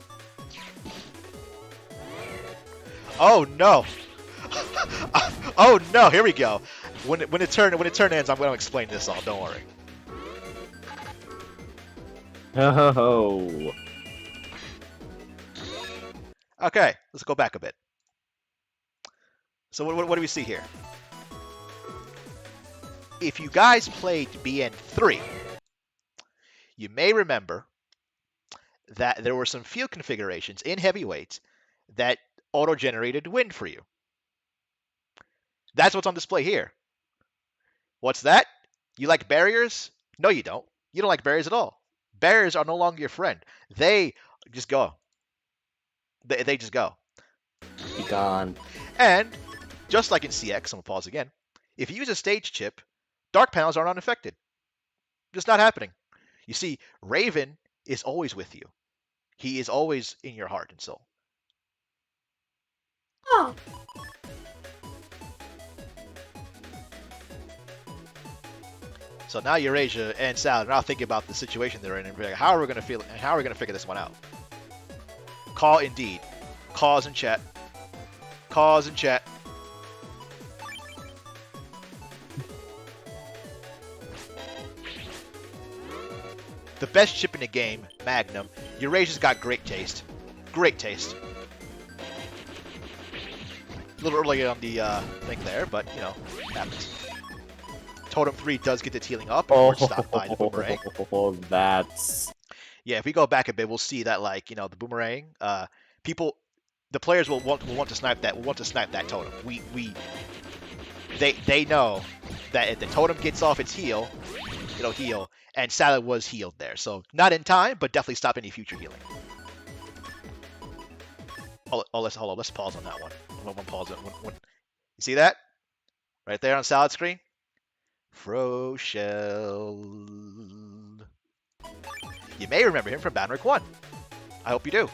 Oh no! Oh no! Here we go. When the turn ends, I'm going to explain this all. Don't worry. Oh. Okay, let's go back a bit. So what do we see here? If you guys played BN3, you may remember that there were some field configurations in heavyweight that auto-generated win for you. That's what's on display here. What's that? You like barriers? No, you don't. You don't like barriers at all. Barriers are no longer your friend. They just go. They just go. Be gone. And just like in CX, I'm gonna pause again. If you use a stage chip, dark panels are unaffected. Just not happening. You see, Raven is always with you. He is always in your heart and soul. Oh. So now Eurasia and Salad are now thinking about the situation they're in and like, how are we gonna feel and how are we gonna figure this one out? Call indeed. Cause in chat. Cause in chat. The best chip in the game, Magnum. Eurasia's got great taste. Great taste. A little early on the thing there, but you know, happens. Totem 3 does get the healing up, or stopped by the boomerang. That's... Yeah, if we go back a bit, we'll see that, like, you know, the boomerang, the players will want to snipe that. Will want to snipe that totem. They know that if the totem gets off its heel, it'll heal, and Salad was healed there. So not in time, but definitely stop any future healing. Let's pause on that one. One pause it. You see that? Right there on Salad screen. Froshell. You may remember him from Banrick 1. I hope you do.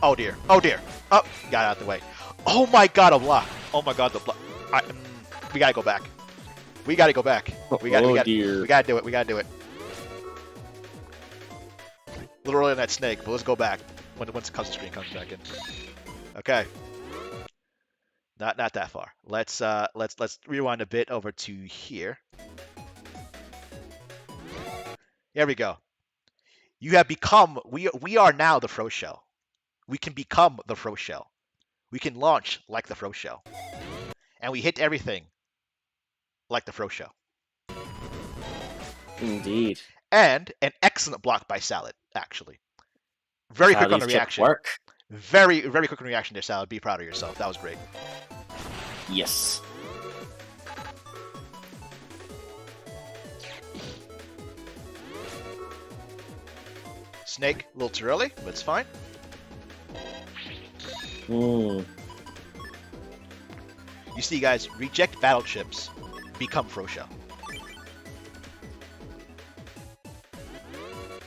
Oh dear. Oh dear. Oh, got out of the way. Oh my god, a block. Oh my god, the block. We gotta go back. We gotta go back. We gotta do it. We gotta do it. A little early on that snake, but let's go back once the custom screen comes back in. Okay. Not that far. Let's rewind a bit over to here. There we go. You have become. We are now the Froshell. We can become the Froshell. We can launch like the Froshell, and we hit everything like the Froshell. Indeed. and an excellent block by Salad, actually. Very How quick on these the chips reaction. work. Very, very quick on reaction there, Salad. Be proud of yourself. That was great. Yes. Snake, a little too early, but it's fine. Mm. You see, guys, reject battle chips, become Froshell.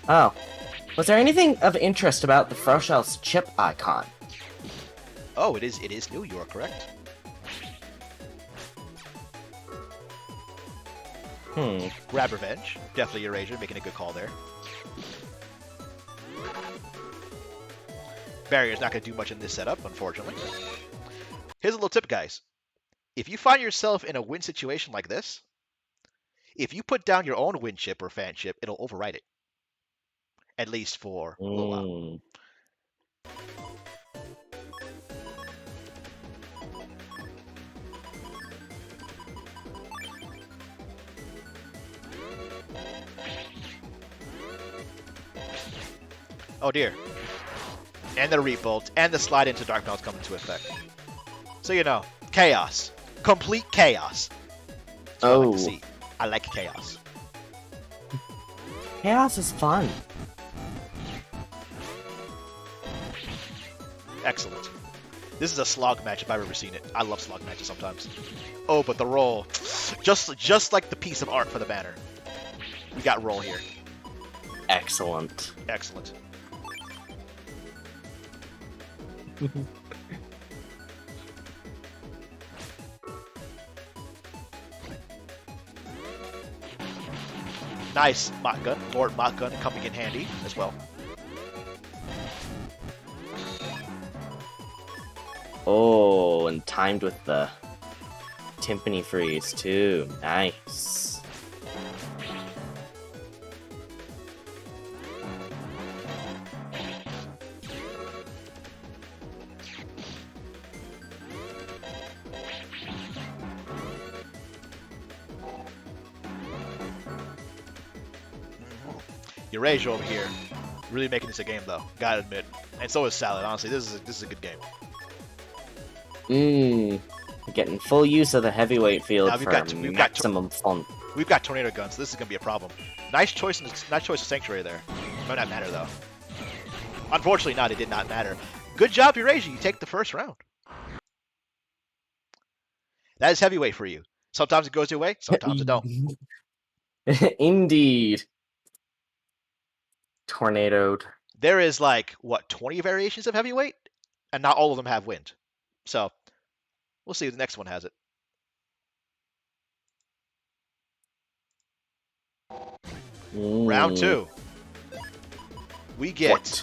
Oh. Was there anything of interest about the Froshell's chip icon? Oh, it is new. You are correct. Grab Revenge. Definitely Erasure, making a good call there. Barrier's not going to do much in this setup, unfortunately. Here's a little tip, guys. If you find yourself in a win situation like this, if you put down your own win chip or fan chip, it'll overwrite it. At least for a little while. Oh dear. And the Revolt, and the slide into Dark Knowledge come into effect. So you know, chaos. Complete chaos. That's what I like to see. I like chaos. Chaos is fun. Excellent. This is a slog match if I've ever seen it. I love slog matches sometimes. Oh, but the roll. Just like the piece of art for the banner. We got roll here. Excellent. Excellent. Nice Mach Gun. Lord Mach Gun coming in handy as well. Oh, and timed with the timpani freeze too. Nice. Erasure over here, really making this a game though. Gotta admit, and so is Salad. Honestly, this is a good game. Getting full use of the heavyweight field Now for maximum fun. We've got tornado guns. So this is gonna be a problem. Nice choice of Sanctuary there. Might not matter though. Unfortunately, not. It did not matter. Good job, Erasure. You take the first round. That is heavyweight for you. Sometimes it goes your way. Sometimes it don't. Indeed. Tornadoed. There is like what 20 variations of heavyweight, and not all of them have wind. So we'll see if the next one has it. Round 2. We get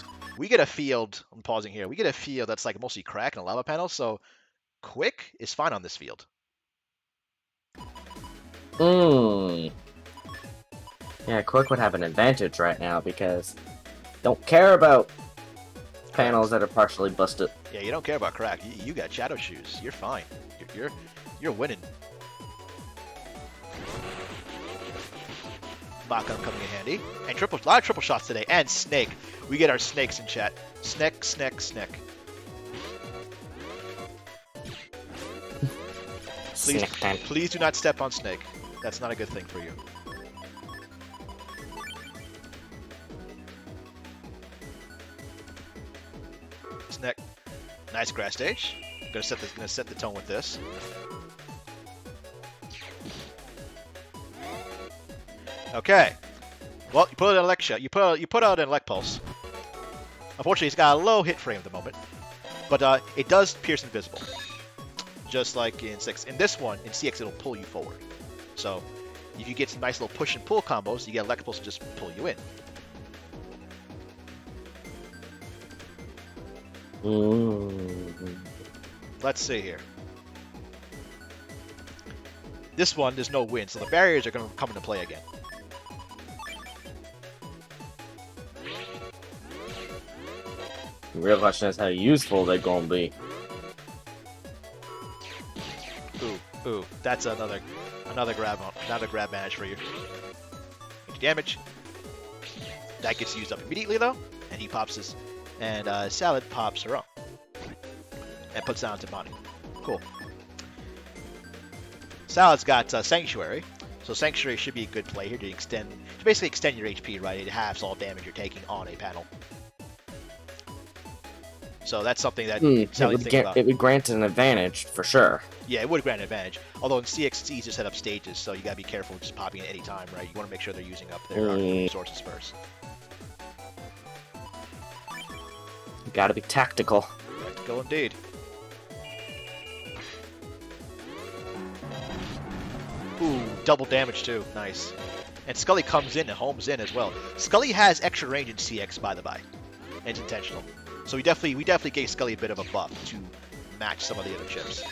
a field. I'm pausing here. We get a field that's like mostly crack and a lava panel. So quick is fine on this field. Yeah, Quick would have an advantage right now because don't care about panels that are partially busted. Yeah, you don't care about crack. You got shadow shoes. You're fine. You're winning. Mach-Gun coming in handy. And a lot of triple shots today. And Snake. We get our snakes in chat. Snake. Please do not step on Snake. That's not a good thing for you. Snake. Nice grass stage. Gonna set the tone with this. Okay. Well, you put out an elect shot. You put out an elect pulse. Unfortunately, it's got a low hit frame at the moment, but it does pierce invisible, just like in 6. In this one, in CX, it'll pull you forward. So if you get some nice little push and pull combos, you get elect pulse to just pull you in. Let's see here. This one, there's no wind, so the barriers are going to come into play again. The real question is how useful they're gonna be. Ooh, that's another grab manage for you. Damage. That gets used up immediately though, and he pops his, and Salad pops her own, and puts down to Bonnie. Cool. Salad's got Sanctuary, so Sanctuary should be a good play here to basically extend your HP, right? It halves all damage you're taking on a panel. So that's something that Sally's thinking about. It would grant an advantage for sure. Yeah, it would grant an advantage. Although in CX, it's easy to set up stages, so you gotta be careful just popping at any time, right? You want to make sure they're using up their resources first. You gotta be tactical. Tactical indeed. Ooh, double damage too. Nice. And Scully comes in and homes in as well. Scully has extra range in CX, by the by. And it's intentional. So we definitely gave Scully a bit of a buff to match some of the other chips.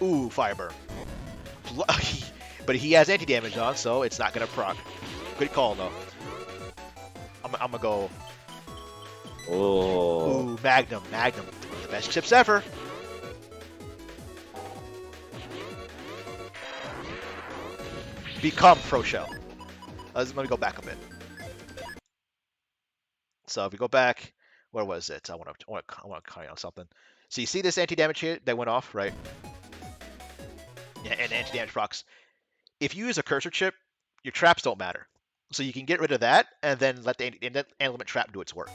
Ooh, fire burn. But he has anti-damage on, so it's not gonna proc. Good call though. I'm gonna go. Oh. Ooh, Magnum. The best chips ever. Become Froshell. Let me go back a bit. So if we go back, where was it? I want to comment on something. So you see this anti-damage here that went off, right? Yeah, and anti-damage procs. If you use a cursor chip, your traps don't matter. So you can get rid of that and then let the element trap do its work.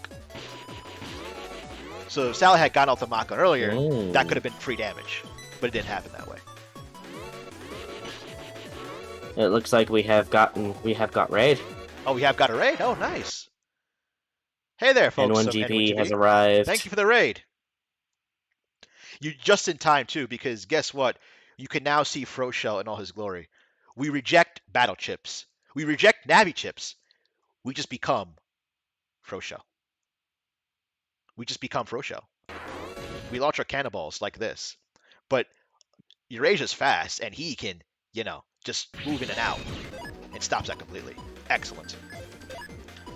So if Sally had gotten off the Maka earlier, that could have been free damage, but it didn't happen that way. It looks like we have got raid. Oh, we have got a raid? Oh, nice. Hey there, folks. N1GP has arrived. Thank you for the raid. You're just in time, too, because guess what? You can now see Froshell in all his glory. We reject battle chips. We reject Navi chips. We just become Froshell. We just become Froshell. We launch our cannonballs like this. But Eurasia's fast, and he can, just move in and out, and stops that completely. Excellent.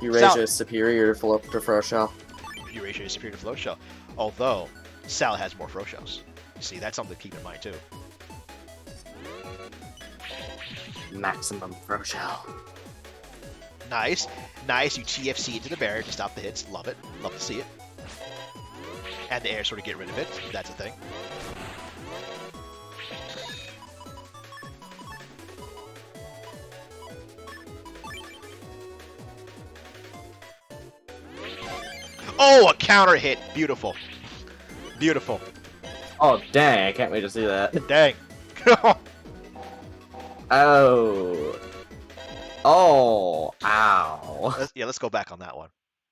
Eurasia is superior to Froshell. Eurasia is superior to Froshell, although Sal has more Froshells. See, that's something to keep in mind too. Maximum Froshell. Nice. You TFC into the barrier to stop the hits. Love it. Love to see it. And the air sort of get rid of it. That's a thing. Oh, a counter hit. Beautiful. Oh, dang. I can't wait to see that. Dang. Oh. Ow. Let's go back on that one.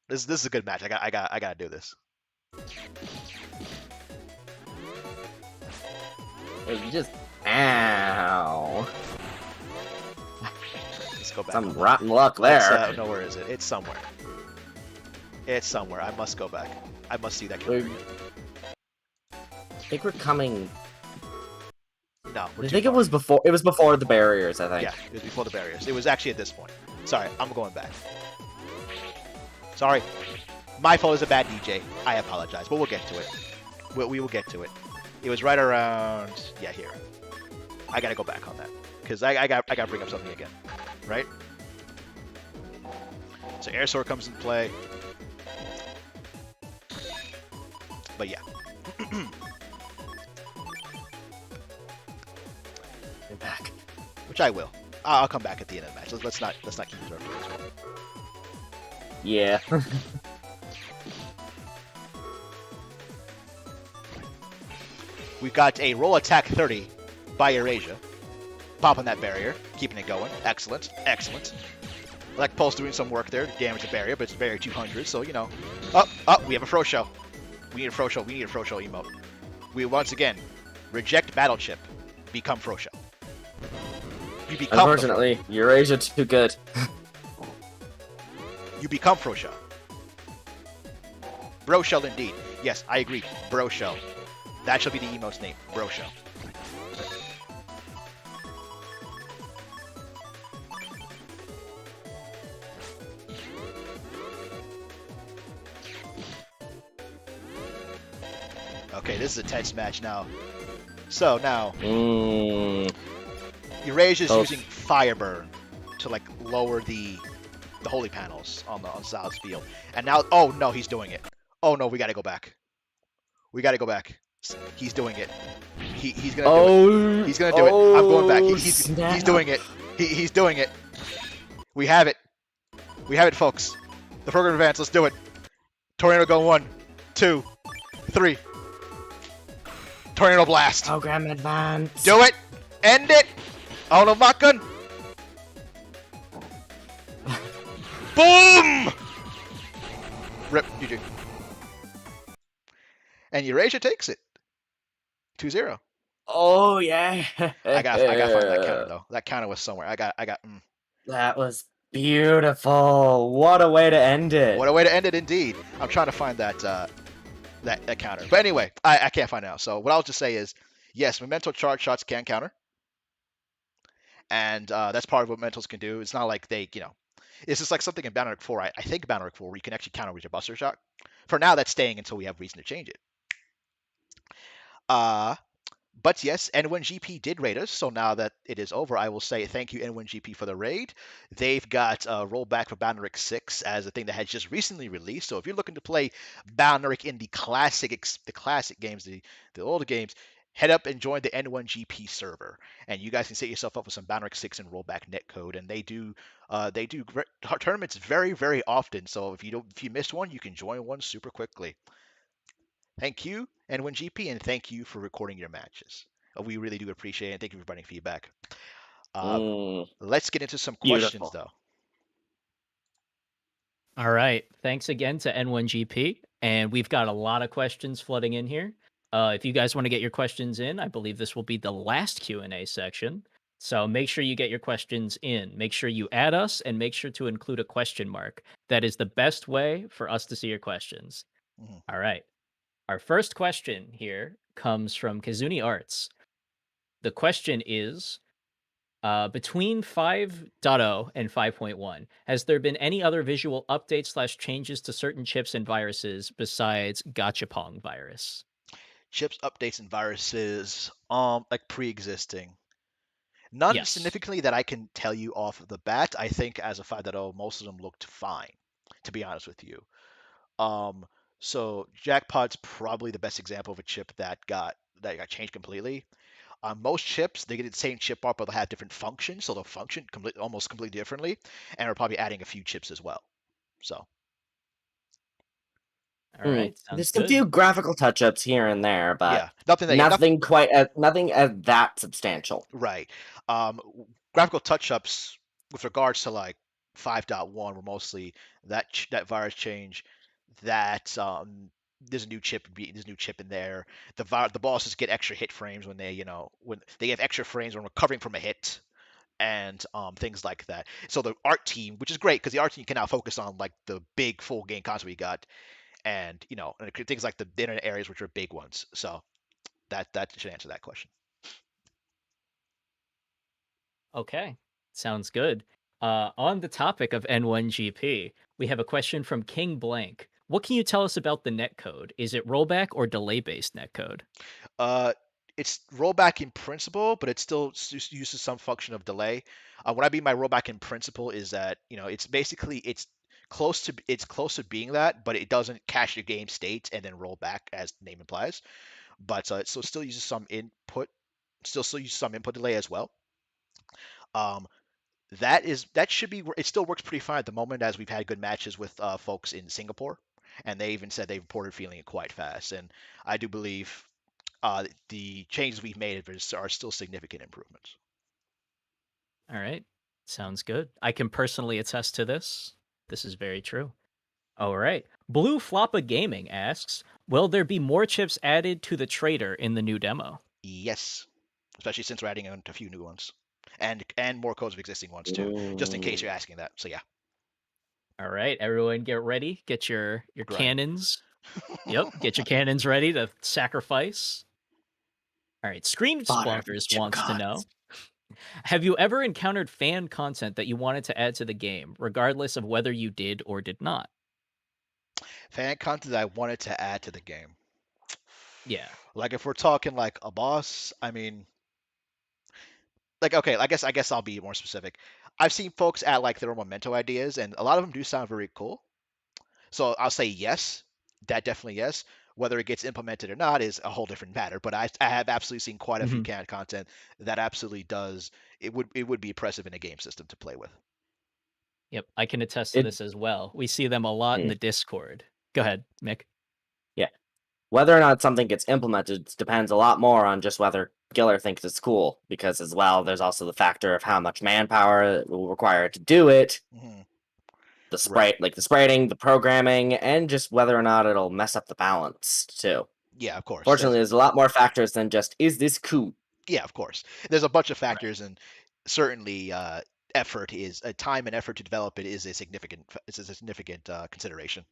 This is a good match. I gotta do this. Just ow. Let's go back. Some rotten luck there. No, where is it? It's somewhere. I must go back. I must see that counter. I think we're coming. No, I think it was before. It was before the barriers. I think. Yeah, it was before the barriers. It was actually at this point. Sorry, I'm going back. Sorry, my fault as a bad DJ. I apologize, but we'll get to it. We will get to it. It was right around here. I gotta go back on that because I gotta bring up something again, right? So Air Sword comes into play, but yeah. Back. Which I will. I'll come back at the end of the match. Let's not keep reserved for this one. Yeah. We've got a roll attack 30 by Eurasia. Popping that barrier, keeping it going. Excellent. Like Pulse doing some work there to damage the barrier, but it's barrier 200, so we have a Froshell. We need a Froshell emote. We once again reject battle chip, become Froshell. You become Unfortunately, Eurasia too good. You become Froshell. Broshell indeed. Yes, I agree. Broshell. That shall be the emote's name. Broshell. Okay, this is a tense match now. So now, Mm. Eurasia's Both. using Fireburn to like lower the holy panels on Sal's field. And now, oh no, he's doing it. Oh no, we gotta go back. We gotta go back. He's doing it. He's gonna do it. He's gonna do it. I'm going back. He's doing it. He's doing it. We have it. We have it, folks. The program advance. Let's do it. Tornado go 1, 2, 3. Tornado blast. Program advance. Do it. End it. Oh no, Makan. Boom. Rip. GG. And Eurasia takes it. 2-0. Oh yeah. I gotta find that counter though. That counter was somewhere. I got. That was beautiful. What a way to end it. What a way to end it, indeed. I'm trying to find that that counter. But anyway, I can't find it now. So what I'll just say is, yes, Memento charge shots can counter, and that's part of what Mementos can do. It's not like they, it's just like something in Bannerlord 4. I think Bannerlord 4 where you can actually counter with your Buster Shot. For now, that's staying until we have reason to change it. But yes, N1GP did raid us, so now that it is over, I will say thank you, N1GP, for the raid. They've got rollback for Bannerlord 6 as a thing that has just recently released, so if you're looking to play Bannerlord in the classic games, the older games, head up and join the N1GP server, and you guys can set yourself up with some Bannerlord 6 and rollback netcode, and they do tournaments very, very often, so if you missed one, you can join one super quickly. Thank you, N1GP, and thank you for recording your matches. We really do appreciate it. Thank you for providing feedback. Let's get into some questions, though. All right. Thanks again to N1GP. And we've got a lot of questions flooding in here. If you guys want to get your questions in, I believe this will be the last Q&A section. So make sure you get your questions in. Make sure you add us and make sure to include a question mark. That is the best way for us to see your questions. Mm-hmm. All right. Our first question here comes from Kazuni Arts. The question is, between 5.0 and 5.1, has there been any other visual updates / changes to certain chips and viruses besides Gachapon virus? Chips, updates, and viruses, like pre-existing. None significantly that I can tell you off the bat. I think as a 5.0, most of them looked fine, to be honest with you. So Jackpot's probably the best example of a chip that got changed completely. Most chips, they get the same chip art, but they'll have different functions, so they'll function almost completely differently, and we're probably adding a few chips as well. So. All right, there's a few graphical touch-ups here and there, but nothing as that substantial. Right. Graphical touch-ups with regards to like 5.1 were mostly that virus change. That there's a new chip in there. The bosses get extra hit frames when they have extra frames when recovering from a hit, and things like that. So the art team, which is great because the art team can now focus on like the big full game content we got, and and things like the internet areas, which are big ones. So that should answer that question. Okay, sounds good. On the topic of N1GP, we have a question from King Blank. What can you tell us about the netcode? Is it rollback or delay-based netcode? It's rollback in principle, but it still uses some function of delay. What I mean by rollback in principle is that it's basically it's close to being that, but it doesn't cache your game state and then roll back as the name implies. But it still uses some input, still uses some input delay as well. That should be. It still works pretty fine at the moment, as we've had good matches with folks in Singapore, and they even said they reported feeling it quite fast. And I do believe the changes we've made are still significant improvements. All right, sounds good. I can personally attest to this. This is very true. All right, Blue Floppa Gaming asks, will there be more chips added to the trader in the new demo? Yes, especially since we're adding a few new ones. And more codes of existing ones too, just in case you're asking that. So yeah. All right, everyone, get ready. Get your cannons. Yep, get your cannons ready to sacrifice. All right, Screen Splunkers wants to know: have you ever encountered fan content that you wanted to add to the game, regardless of whether you did or did not? Fan content that I wanted to add to the game. Yeah. Like if we're talking like a boss, I mean, like okay, I guess I'll be more specific. I've seen folks add like their own memento ideas, and a lot of them do sound very cool. So I'll say yes, that definitely yes. Whether it gets implemented or not is a whole different matter. But I have absolutely seen quite a few Hmm. canned content that absolutely does. It would be impressive in a game system to play with. Yep. I can attest to It this as well. We see them a lot in mm, the Discord. Go ahead, Mick. yeah. Whether or not something gets implemented depends a lot more on just whether Giller thinks it's cool, because as well, there's also the factor of how much manpower it will require to do it, Hmm. the Right. spray, like the spraying, the programming, and just whether or not it'll mess up the balance too. Yeah, of course. Fortunately, there's a lot more factors than just is this cool. Yeah, of course. There's a bunch of Right. factors, and certainly effort is time and effort to develop it is a significant consideration.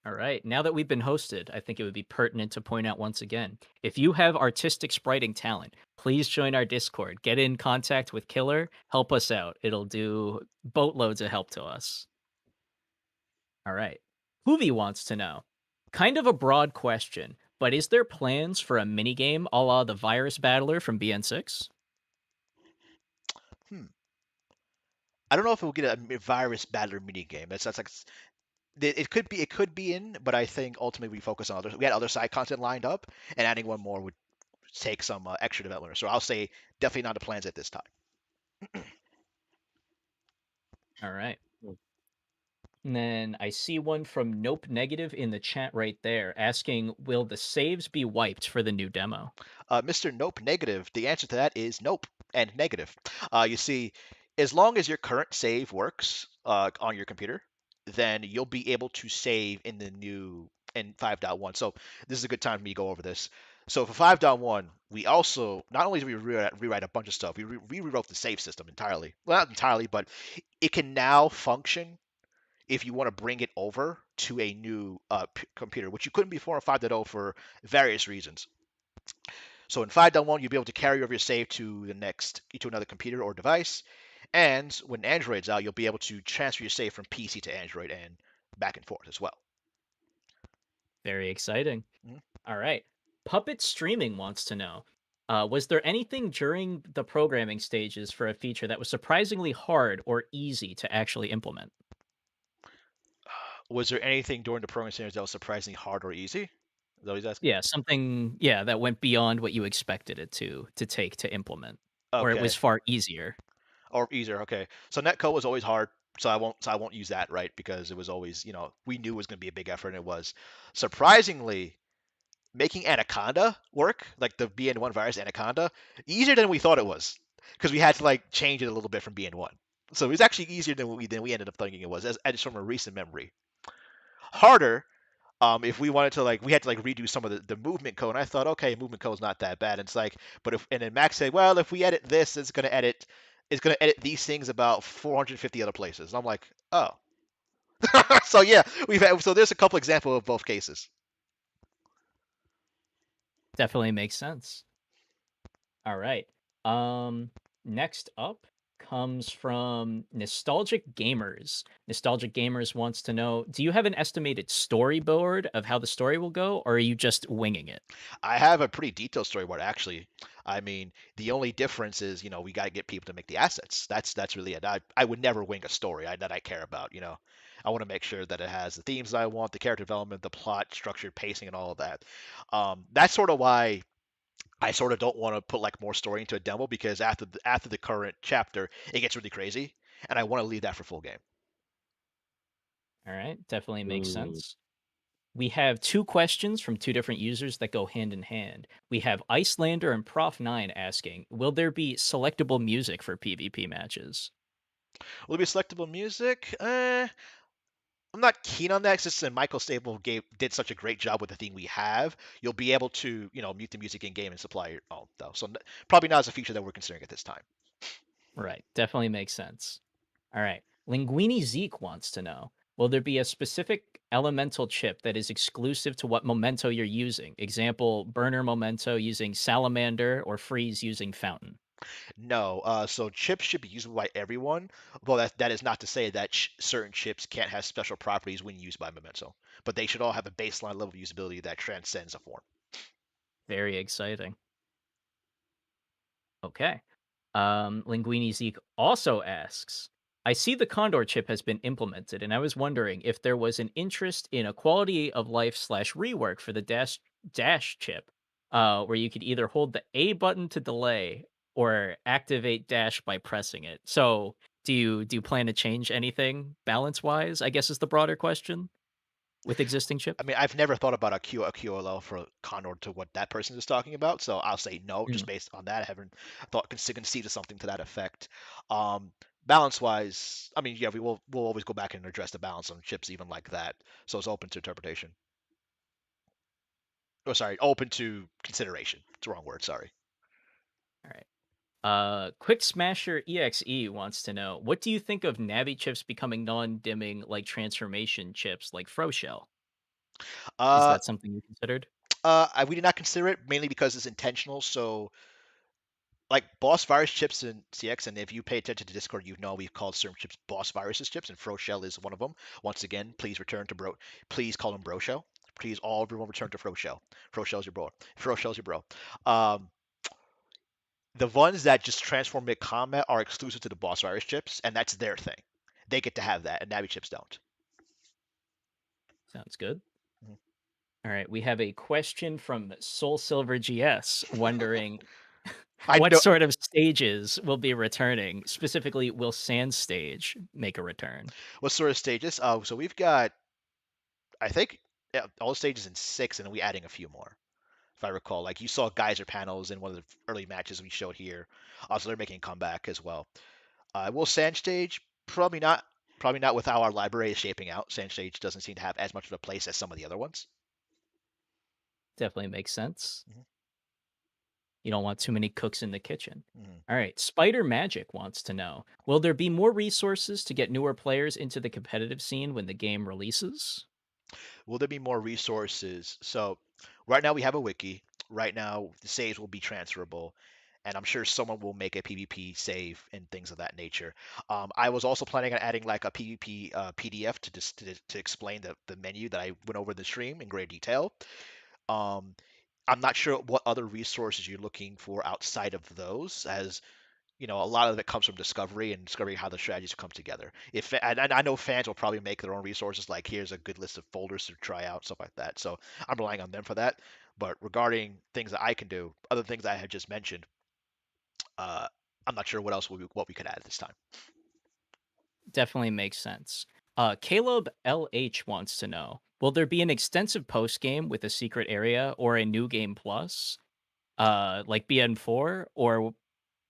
All right. Now that we've been hosted, I think it would be pertinent to point out once again, if you have artistic spriting talent, please join our Discord. Get in contact with Killer. Help us out. It'll do boatloads of help to us. All right. Hoovy wants to know, kind of a broad question, but is there plans for a minigame a la the Virus Battler from BN6? Hmm. I don't know if we'll get a virus battler mini game. That's like it could be in, but I think ultimately we focus on others. We had other side content lined up, and adding one more would take some extra development. So I'll say definitely not the plans at this time. All right. And then I see one from Nope Negative in the chat right there asking, will the saves be wiped for the new demo? Mr. Nope Negative, the answer to that is nope and negative. You see, as long as your current save works on your computer, then you'll be able to save in the new in 5.1. So this is a good time for me to go over this. So for 5.1, we also not only did we rewrite a bunch of stuff, we rewrote the save system entirely. Well, not entirely, but it can now function if you want to bring it over to a new computer, which you couldn't before in 5.0 for various reasons. So in 5.1, you'll be able to carry over your save to another computer or device. And when Android's out, you'll be able to transfer your save from PC to Android and back and forth as well. Very exciting. Mhm. All right. Puppet Streaming wants to know, was there anything during the programming stages for a feature that was surprisingly hard or easy to actually implement? Was there anything during the programming standards that was surprisingly hard or easy? Is that what he's asking? Yeah, something, yeah, that went beyond what you expected it to take to implement, or it was Okay, far easier. or easier. Okay, so Netcode was always hard, so I won't use that, right, because it was always, we knew it was going to be a big effort, and it was. Surprisingly, making Anaconda work, like the BN1 virus Anaconda, easier than we thought it was, because we had to like change it a little bit from BN1. So it was actually easier than we ended up thinking it was, as from a recent memory. Harder, if we wanted to like we had to like redo some of the movement code. And I thought, okay, movement code is not that bad. And it's like, but if and then Max said, well, if we edit this, it's gonna edit these things about 450 other places. And I'm like, oh. So yeah, so there's a couple examples of both cases. Definitely makes sense. All right. Next up comes from Nostalgic Gamers. Nostalgic Gamers wants to know, do you have an estimated storyboard of how the story will go, or are you just winging it? I have a pretty detailed storyboard actually. I mean, the only difference is, we got to get people to make the assets. That's really it. I would never wing a story that I care about. I want to make sure that it has the themes I want, the character development, the plot, structure, pacing, and all of that. That's sort of why I sort of don't want to put like more story into a demo because after the current chapter, it gets really crazy, and I want to leave that for full game. All right, definitely makes Mm, sense. We have two questions from two different users that go hand in hand. We have Icelander and Prof9 asking, will there be selectable music for PvP matches? Will it be selectable music? I'm not keen on that since Michael Stable did such a great job with the theme we have. You'll be able to, mute the music in game and supply your own, though. So probably not as a feature that we're considering at this time. Right, definitely makes sense. All right. Linguini Zeke wants to know, will there be a specific elemental chip that is exclusive to what memento you're using? Example, burner memento using salamander or freeze using fountain. No, so chips should be usable by everyone, although that is not to say that certain chips can't have special properties when used by Memento, but they should all have a baseline level of usability that transcends a form. Very exciting. Okay. Linguini Zeke also asks, I see the Condor chip has been implemented, and I was wondering if there was an interest in a quality of life slash rework for the dash chip, where you could either hold the A button to delay or activate dash by pressing it. So do you plan to change anything balance wise? I guess is the broader question with existing I chips. mean, I've never thought about a QoL for Condor to what that person is talking about, so I'll say no, just Mm. based on that. I haven't thought conceived of something to that effect. Um, balance wise, I mean, yeah, we'll always go back and address the balance on chips even like that, so it's open to interpretation. Oh, sorry, open to consideration. It's the wrong word. Sorry. All right. Quick Smasher EXE wants to know, what do you think of Navi chips becoming non-dimming like transformation chips like Froshell? Is Uh, that something you considered? we did not consider it mainly because it's intentional. So, like boss virus chips in CX, and if you pay attention to Discord, you know we've called certain chips boss viruses chips, and Froshell is one of them. Once again, please return to bro. Please call him Broshell. Please, all everyone return to Froshell. Froshell's your bro. Froshell's your bro. Um, the ones that just transform mid combat are exclusive to the boss virus chips, and that's their thing. They get to have that, and Navi chips don't. Sounds good. Mhm. All right, we have a question from Soul Silver GS wondering I what know sort of stages will be returning. Specifically, will Sand Stage make a return? what sort of stages. So we've got, I think, yeah, all the stages in six, and then we adding a few more. If I recall, like you saw geyser panels in one of the early matches we showed here. So they're making a comeback as well. Will Sand Stage probably not. Probably not with how our library is shaping out. Sand Stage doesn't seem to have as much of a place as some of the other ones. Definitely makes sense. Mhm. You don't want too many cooks in the kitchen. Mhm. All right, Spider Magic wants to know, will there be more resources to get newer players into the competitive scene when the game releases? Will there be more resources? So right now we have a wiki. Right now the saves will be transferable, and I'm sure someone will make a PvP save and things of that nature. I was also planning on adding like a PvP PDF to just to explain the menu that I went over in the stream in great detail. Um, I'm not sure what other resources you're looking for outside of those, as a lot of it comes from discovery and discovering how the strategies come together. If and I know fans will probably make their own resources, like here's a good list of folders to try out, stuff like that. So I'm relying on them for that. But regarding things that I can do, other things I had just mentioned, uh, I'm not sure what we could add at this time. Definitely makes sense. Caleb LH wants to know, will there be an extensive post game with a secret area or a new game plus, like BN4? Or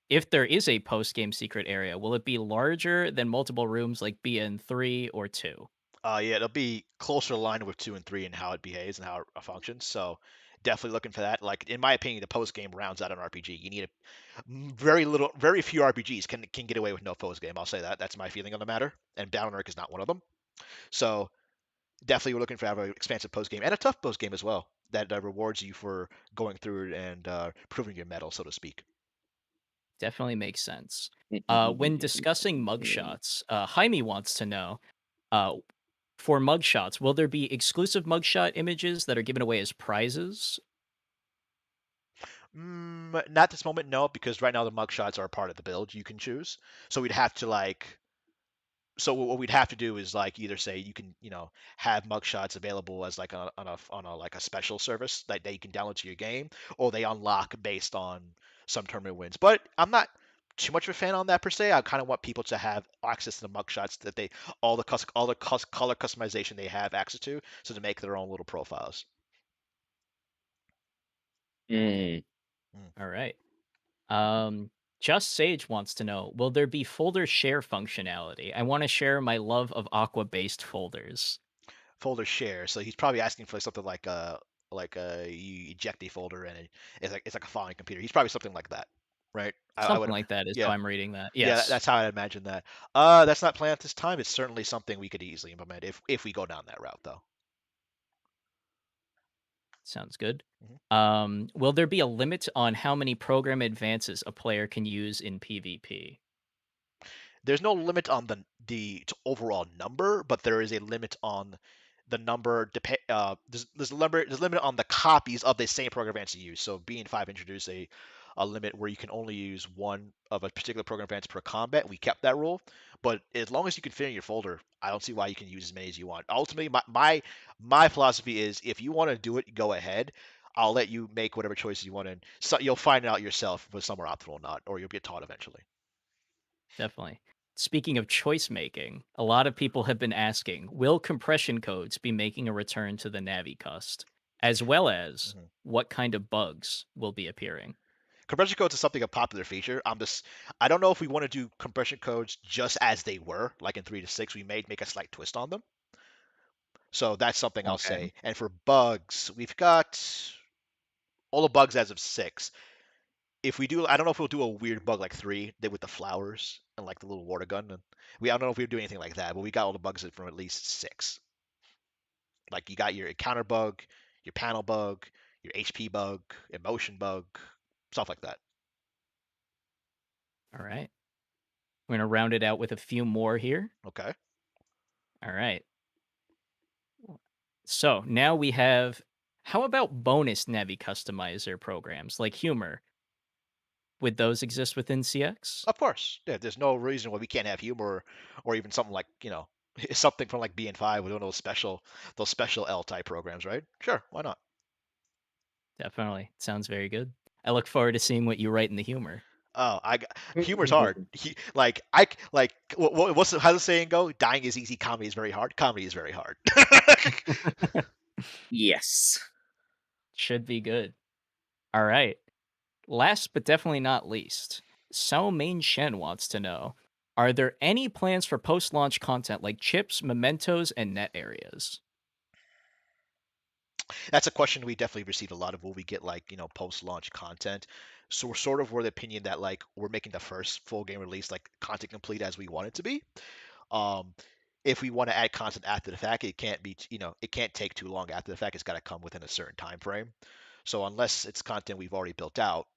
if there is a post game secret area, will it be larger than multiple rooms like BN3 or 2? Yeah, it'll be closer aligned with two and three and how it behaves and how it functions. So definitely looking for that. Like in my opinion, the post game rounds out an RPG. You need very few RPGs can get away with no post game. I'll say that. That's my feeling on the matter. And Down Arc is not one of them. So definitely we're looking for have an expansive post game and a tough post game as well that rewards you for going through it and proving your mettle, so to speak. Definitely makes sense. When discussing mugshots, Jaime wants to know, uh, for mugshots, will there be exclusive mugshot images that are given away as prizes? Not this moment, no, because right now the mugshots are a part of the build you can choose. So we'd have to like so what we'd have to do is like either say you can have mugshots available as like on a like a special service that you can download to your game, or they unlock based on some tournament wins. But I'm not too much of a fan on that per se. I kind of want people to have access to the mugshots that they all the color customization they have access to, so to make their own little profiles. Mm. Mm. All right. Just Sage wants to know, will there be folder share functionality? I want to share my love of Aqua-based folders. Folder share. So he's probably asking for something like you eject a folder and it's like a filing computer. He's probably something like that, right? I Something would. like that is how Yeah. I'm reading that. Yeah, Yes, that's how I imagine that. That's not planned at this time. It's certainly something we could easily implement if we go down that route, though. sounds good. Mhm. Will there be a limit on how many program advances a player can use in PvP? There's no limit on the overall number, but there is a limit on the number there's a limit on the copies of the same program advance you use. So BN5 introduced a limit where you can only use one of a particular program advance per combat. We kept that rule, but as long as you can fit in your folder, I don't see why you can use as many as you want. Ultimately, my philosophy is if you want to do it, go ahead. I'll let you make whatever choices you want, and so you'll find out yourself if some are optimal or not, or you'll get taught eventually. Definitely. Speaking of choice making, a lot of people have been asking, will compression codes be making a return to the Navi cust, as well as what kind of bugs will be appearing? Compression codes is something a popular feature. I don't know if we want to do compression codes just as they were, like in 3 to 6. We may make a slight twist on them. So that's something I'll say. And for bugs, we've got all the bugs as of 6. If we do, I don't know if we'll do a weird bug like 3 with the flowers and like the little water gun. And I don't know if we'll do anything like that, but we got all the bugs from at least 6. Like you got your encounter bug, your panel bug, your HP bug, emotion bug, stuff like that. All right. We're going to round it out with a few more here. Okay. All right. So now we have, how about bonus Navi customizer programs like Humor? Would those exist within CX? Of course. Yeah, there's no reason why we can't have humor or even something like, something from like BN5 with one of those special L type programs, right? Sure, why not? Definitely. Sounds very good. I look forward to seeing what you write in the humor. Oh, humor's hard. How's the saying go? Dying is easy, comedy is very hard. Comedy is very hard. Yes. Should be good. All right. Last but definitely not least, Sao Main Shen wants to know, are there any plans for post-launch content like chips, mementos, and net areas? That's a question we definitely receive a lot of. Will we get post-launch content? So we're sort of the opinion that we're making the first full game release content complete as we want it to be. If we want to add content after the fact, it can't be it can't take too long after the fact. It's got to come within a certain time frame. So unless it's content we've already built out,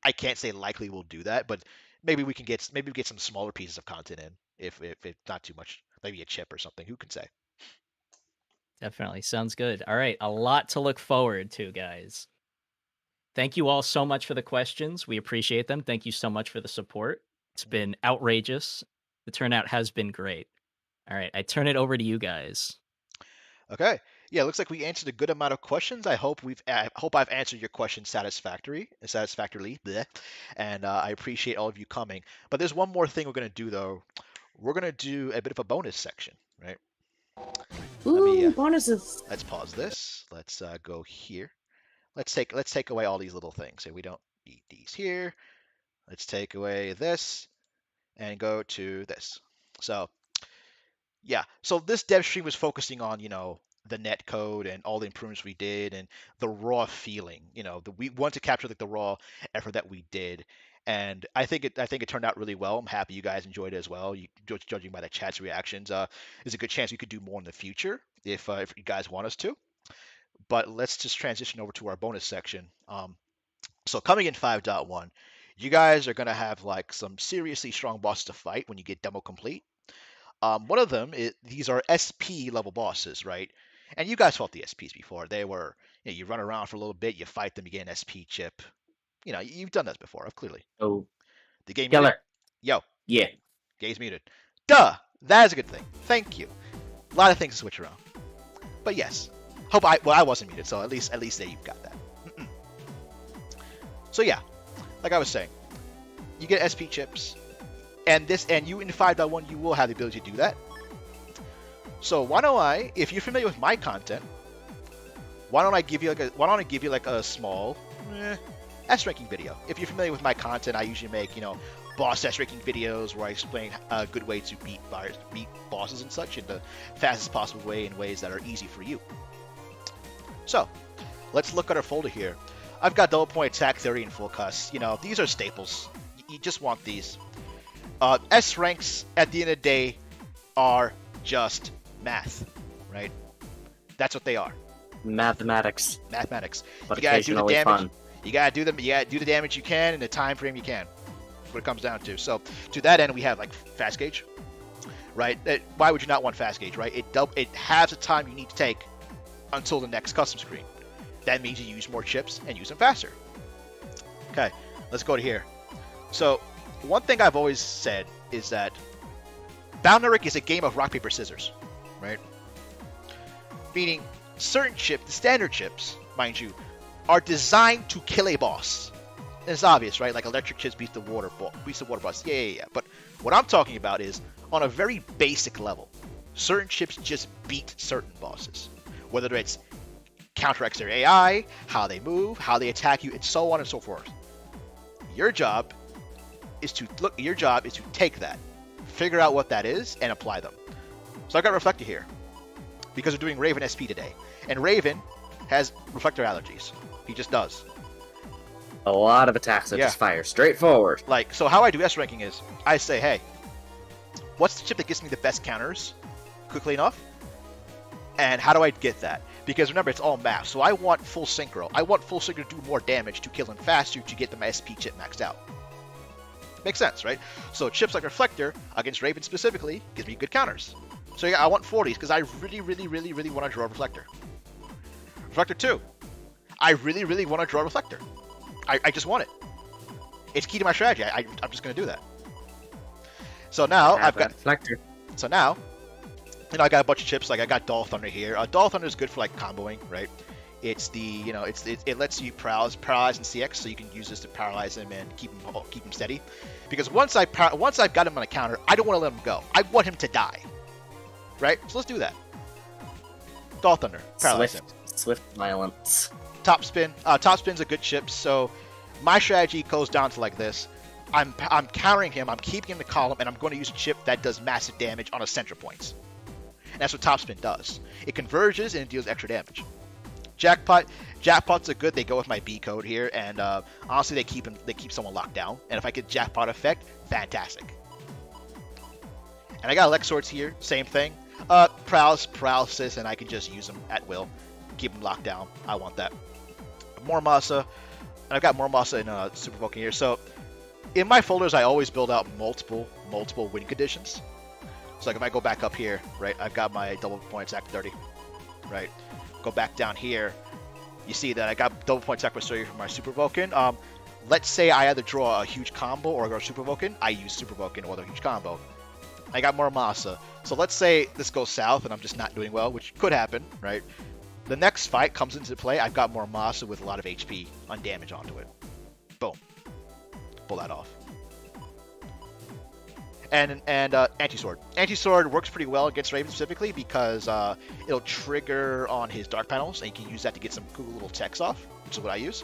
I can't say likely we'll do that, but maybe we get some smaller pieces of content in if it's not too much, maybe a chip or something. Who can say? Definitely. Sounds good. All right. A lot to look forward to, guys. Thank you all so much for the questions. We appreciate them. Thank you so much for the support. It's been outrageous. The turnout has been great. All right. I turn it over to you guys. Okay. Yeah, it looks like we answered a good amount of questions. I hope I've answered your questions satisfactorily, bleh. And I appreciate all of you coming. But there's one more thing we're gonna do though. We're gonna do a bit of a bonus section, right? Ooh, bonuses. Let's pause this. Let's go here. Let's take away all these little things. So we don't need these here. Let's take away this and go to this. So yeah, so this DevStream was focusing on the netcode and all the improvements we did and the raw feeling. We want to capture the raw effort that we did, and I think it turned out really well. I'm happy you guys enjoyed it as well. Judging by the chat's reactions, there's a good chance we could do more in the future if you guys want us to. But let's just transition over to our bonus section. So coming in 5.1, you guys are gonna have some seriously strong bosses to fight when you get demo complete. One of them these are SP level bosses, right? And you guys fought the SPs before. They were, you run around for a little bit, you fight them, you get an SP chip. You've done this before, clearly. Oh, The game Geller. muted. Yo, Yeah. game's muted. Duh, that is a good thing. Thank you. A lot of things to switch around, but yes. I wasn't muted, so at least there you've got that. So yeah, like I was saying, you get SP chips. And you in 5.1, you will have the ability to do that. So why don't I, if you're familiar with my content, why don't I give you a small S ranking video? If you're familiar with my content, I usually make boss S ranking videos where I explain a good way to beat bosses and such in the fastest possible way in ways that are easy for you. So let's look at our folder here. I've got double point attack theory and full cuss. These are staples. You just want these. S ranks at the end of the day are just math, right? That's what they are. Mathematics. But You gotta do the occasionally damage. fun. You gotta do the damage you can in the time frame you can. That's what it comes down to. So to that end, we have fast gauge, right? Why would you not want fast gauge, right? It halves the time you need to take until the next custom screen. That means you use more chips and use them faster. Okay, let's go to here. So, one thing I've always said is that Boundaric is a game of rock, paper, scissors, right? Meaning, certain chips, the standard chips, mind you, are designed to kill a boss. And it's obvious, right? Like electric chips beats the water boss. Yeah. But what I'm talking about is, on a very basic level, certain chips just beat certain bosses. Whether it's counteracts their AI, how they move, how they attack you, and so on and so forth. Your job is to take that, figure out what that is, and apply them. So I got Reflector here because we're doing RavenSP today, and Raven has reflector allergies. He just does. A lot of attacks that just fire straight forward. Like, so how I do S ranking is I say, hey, what's the chip that gives me the best counters quickly enough? And how do I get that? Because remember, it's all math. So I want full synchro. I want full synchro to do more damage to kill him faster to get my SP chip maxed out. Makes sense, right? So chips like Reflector against Raven specifically gives me good counters. So yeah, I want 40s because I really want to draw Reflector. Reflector 2. I really want to draw Reflector. I just want it. It's key to my strategy. I'm just going to do that. So now I've got Reflector. So now, I got a bunch of chips. Like I got Doll Thunder here. Doll Thunder is good for like comboing, right? It's it lets you paralyze in CX, so you can use this to paralyze him and keep him steady. Because once I've got him on a counter, I don't want to let him go. I want him to die, right? So let's do that. Doll Thunder, paralyze him. Swift violence. Top Spin. Top Spin's a good chip. So my strategy goes down to like this. I'm countering him. I'm keeping him in the column, and I'm going to use a chip that does massive damage on a center points. And that's what Top Spin does. It converges and it deals extra damage. Jackpots are good. They go with my B code here, and honestly, they keep someone locked down. And if I get Jackpot effect, fantastic. And I got Elect Swords here, same thing. Paralysis, and I can just use them at will, keep them locked down. I want that. More Masa, and I've got more Masa in Super Vulcan here. So in my folders, I always build out multiple win conditions. So like if I go back up here, right, I've got my double point attack 30, right? Go back down here, you see that I got double point attack plus 30 for my Super Vulcan. Let's say I either draw a huge combo or go Super Vulcan, I use Super Vulcan or the huge combo. I got more Masa. So let's say this goes south and I'm just not doing well, which could happen, right? The next fight comes into play, I've got more Masa with a lot of HP on damage onto it. Boom. Pull that off. And Anti-Sword. Anti-Sword works pretty well against Raven specifically because it'll trigger on his dark panels, and you can use that to get some cool little text off, which is what I use.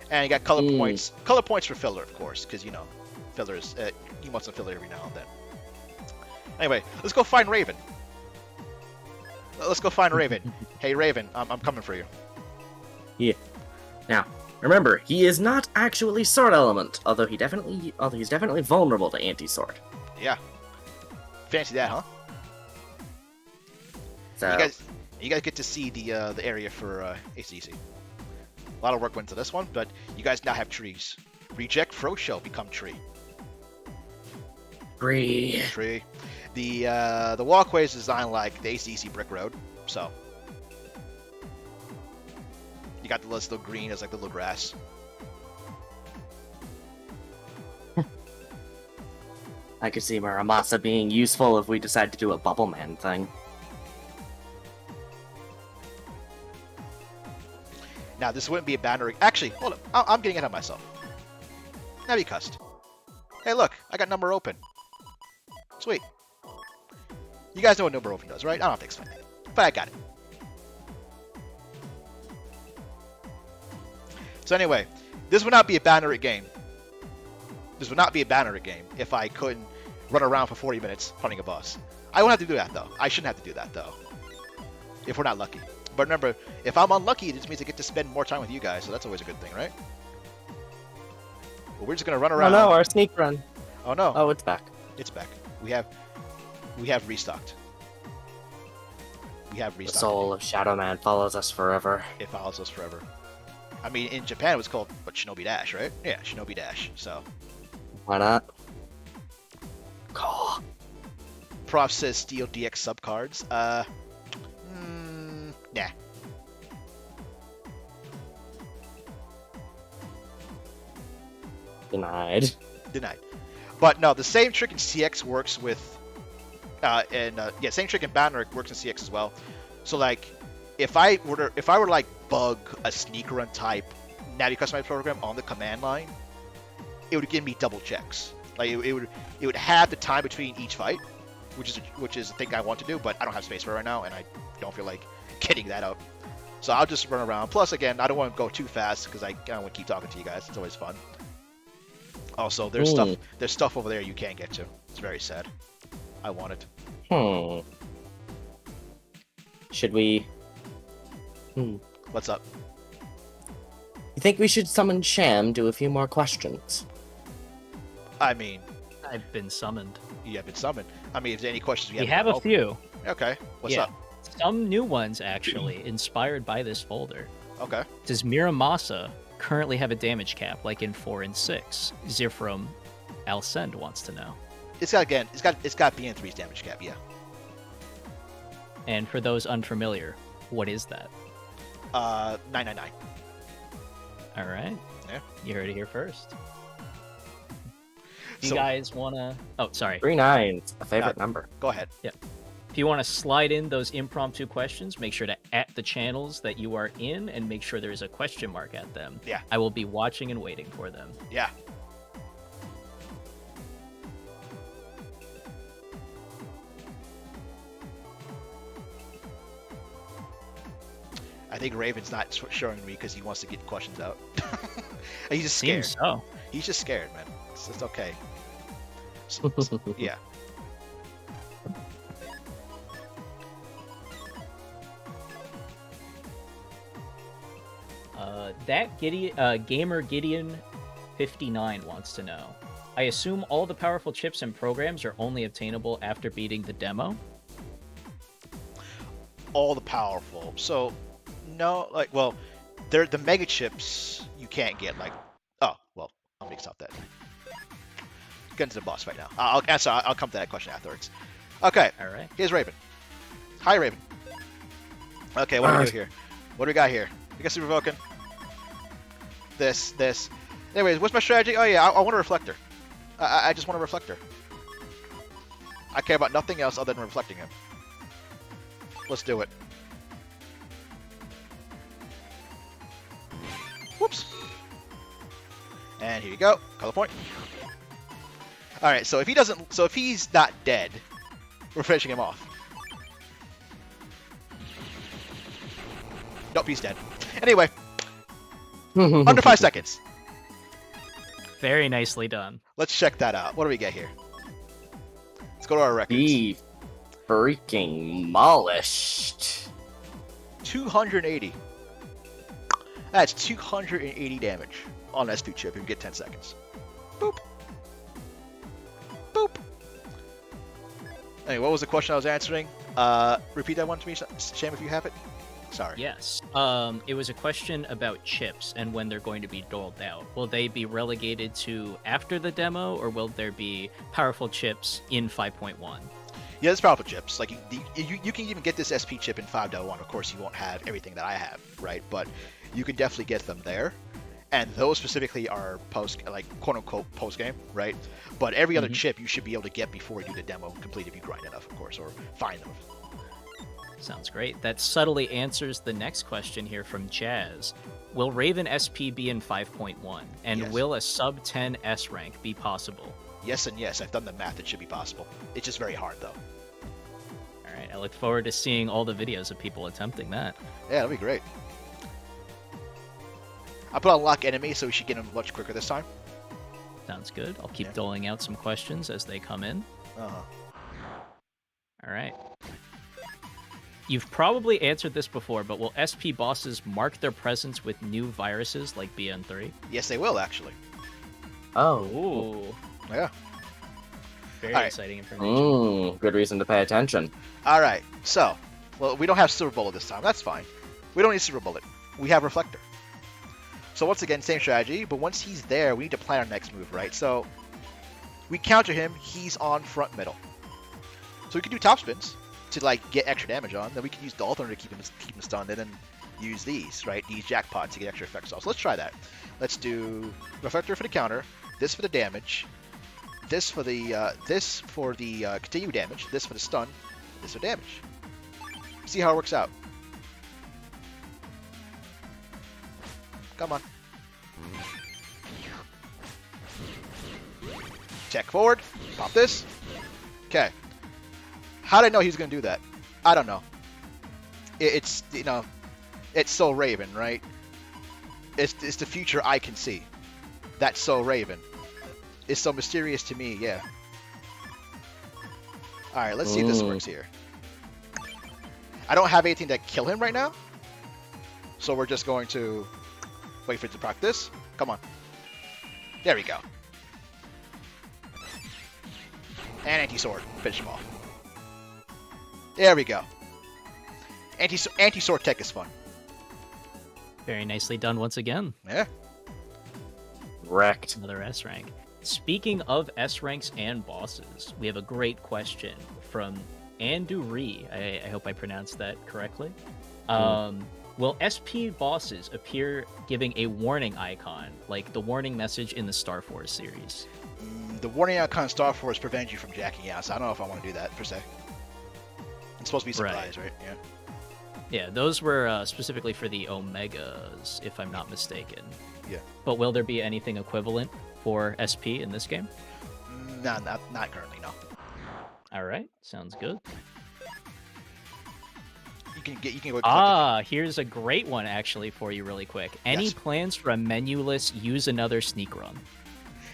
And you got color points. Color points for filler, of course, because, filler is... you want some filler every now and then. Anyway, let's go find Raven. Let's go find Raven. Hey, Raven, I'm coming for you. Yeah. Now, remember, he is not actually Sword Element, although he's definitely vulnerable to Anti-Sword. Yeah. Fancy that, huh? So, you guys get to see the area for ACDC. A lot of work went into this one, but you guys now have trees. Reject Frosho, become tree. Tree. The walkway is designed like the ACDC brick road, so you got the little green as like the little grass. I could see Muramasa being useful if we decide to do a Bubble Man thing. Now, this wouldn't be a banner. Actually, hold up. I'm getting ahead of myself. Now be cussed. Hey, look. I got number open. Sweet. You guys know what number open does, right? I don't have to explain it. But I got it. So anyway, this would not be a banner game. This would not be a banner game if I couldn't run around for 40 minutes hunting a boss. I won't have to do that, though. I shouldn't have to do that, though. If we're not lucky. But remember, if I'm unlucky, it just means I get to spend more time with you guys, so that's always a good thing, right? Well, we're just gonna run around. Oh no, our sneak run. Oh no. Oh, it's back. It's back. We have restocked. We have restocked. The soul of Shadow Man follows us forever. It follows us forever. I mean, in Japan it was called Shinobi Dash, right? Yeah, Shinobi Dash. So why not? Cool. Prof says steal DX subcards. Nah. Denied. Denied. But no, the same trick in CX works with, same trick in Banner works in CX as well. So like, if I were to like bug a sneak run type Navi customized program on the command line, it would give me double checks. Like it would have the time between each fight, which is a thing I want to do, but I don't have space for it right now, and I don't feel like getting that up. So I'll just run around. Plus, again, I don't want to go too fast because I don't want to keep talking to you guys. It's always fun. Also, there's stuff over there you can't get to. It's very sad. I want it. Should we? What's up? You think we should summon Sham, do a few more questions? I mean, I've been summoned. you have been summoned. I mean, if there's any questions We have a few. Okay. What's Yeah. up? Some new ones, actually, inspired by this folder. Okay. Does Miramasa currently have a damage cap, like in 4 and 6? Zifram Alcend wants to know. It's got BN3's damage cap. Yeah. And for those unfamiliar, what is that? 999. All right. Yeah. You heard it here first. If you So- guys want to... Oh, sorry. 39's a favorite number. Go ahead. If you want to slide in those impromptu questions, make sure to @ the channels that you are in and make sure there is a question mark at them. Yeah. I will be watching and waiting for them. Yeah. I think Raven's not showing me because he wants to get questions out. He's just scared. Seems so. He's just scared, man. It's okay. Yeah. Gamer Gideon 59 wants to know. I assume all the powerful chips and programs are only obtainable after beating the demo? All the powerful. So, no, like, well, they're the mega chips you can't get. Like, oh, well, I'll make stop that. Get into the boss right now. I'll come to that question afterwards. Okay. All right. Here's Raven. Hi, Raven. Okay, what do we do here? What do we got here? We got Super Vulcan. This. Anyways, what's my strategy? Oh yeah, I want a reflector. I just want a reflector. I care about nothing else other than reflecting him. Let's do it. Whoops. And here you go. Color point. All right. So if he's not dead, we're finishing him off. Nope, he's dead. Anyway, under 5 seconds. Very nicely done. Let's check that out. What do we get here? Let's go to our records. Be freaking molished. 280. That's 280 damage on S2 chip if you get 10 seconds. Boop. Boop. Anyway, what was the question I was answering? Repeat that one to me, Sham, if you have it. Sorry. Yes. It was a question about chips and when they're going to be doled out. Will they be relegated to after the demo, or will there be powerful chips in 5.1? Yeah, there's powerful chips. Like you can even get this SP chip in 5.1. Of course, you won't have everything that I have, right? But you can definitely get them there. And those specifically are quote unquote post game, right? But every other chip you should be able to get before you do the demo complete if you grind enough, of course, or find them. Sounds great. That subtly answers the next question here from Jazz. Will RavenSP be in 5.1? And Yes. will a sub 10 S rank be possible? Yes and yes. I've done the math. It should be possible. It's just very hard, though. All right. I look forward to seeing all the videos of people attempting that. Yeah, that'll be great. I put on lock enemy, so we should get him much quicker this time. Sounds good. I'll keep Yeah. doling out some questions as they come in. Uh-huh. All right. You've probably answered this before, but will SP bosses mark their presence with new viruses like BN3? Yes, they will, actually. Oh. Ooh. Yeah. Very All right. exciting information. Good reason to pay attention. All right. So, well, we don't have Silver Bullet this time. That's fine. We don't need Silver Bullet. We have Reflector. So once again, same strategy, but once he's there, we need to plan our next move, right? So we counter him. He's on front middle. So we can do top spins to like get extra damage on. Then we can use the alternate to keep him stunned, and then use these, right? These jackpots to get extra effects off. So let's try that. Let's do reflector for the counter, this for the damage, this for the continue damage, this for the stun, this for damage. See how it works out. Come on. Check forward. Pop this. Okay. How did I know he was going to do that? I don't know. It's, you know, it's so Raven, right? It's the future I can see. That's so Raven. It's so mysterious to me, yeah. Alright, let's see if this works here. I don't have anything that kill him right now. So we're just going to wait for it to proc this. Come on. There we go. And anti-sword. Finish him off. There we go. Anti-sword tech is fun. Very nicely done once again. Yeah. Wrecked. Another S rank. Speaking of S ranks and bosses, we have a great question from Anduri. I hope I pronounced that correctly. Will SP bosses appear giving a warning icon, like the warning message in the Star Force series? The warning icon in Star Force prevents you from jacking out, so I don't know if I want to do that, per se. It's supposed to be surprise, right? Yeah. Yeah, those were specifically for the Omegas, if I'm not mistaken. Yeah. But will there be anything equivalent for SP in this game? No, not currently, no. All right, sounds good. You can go. Here's a great one actually for you, really quick. Any Yes. plans for a menuless use another sneak run?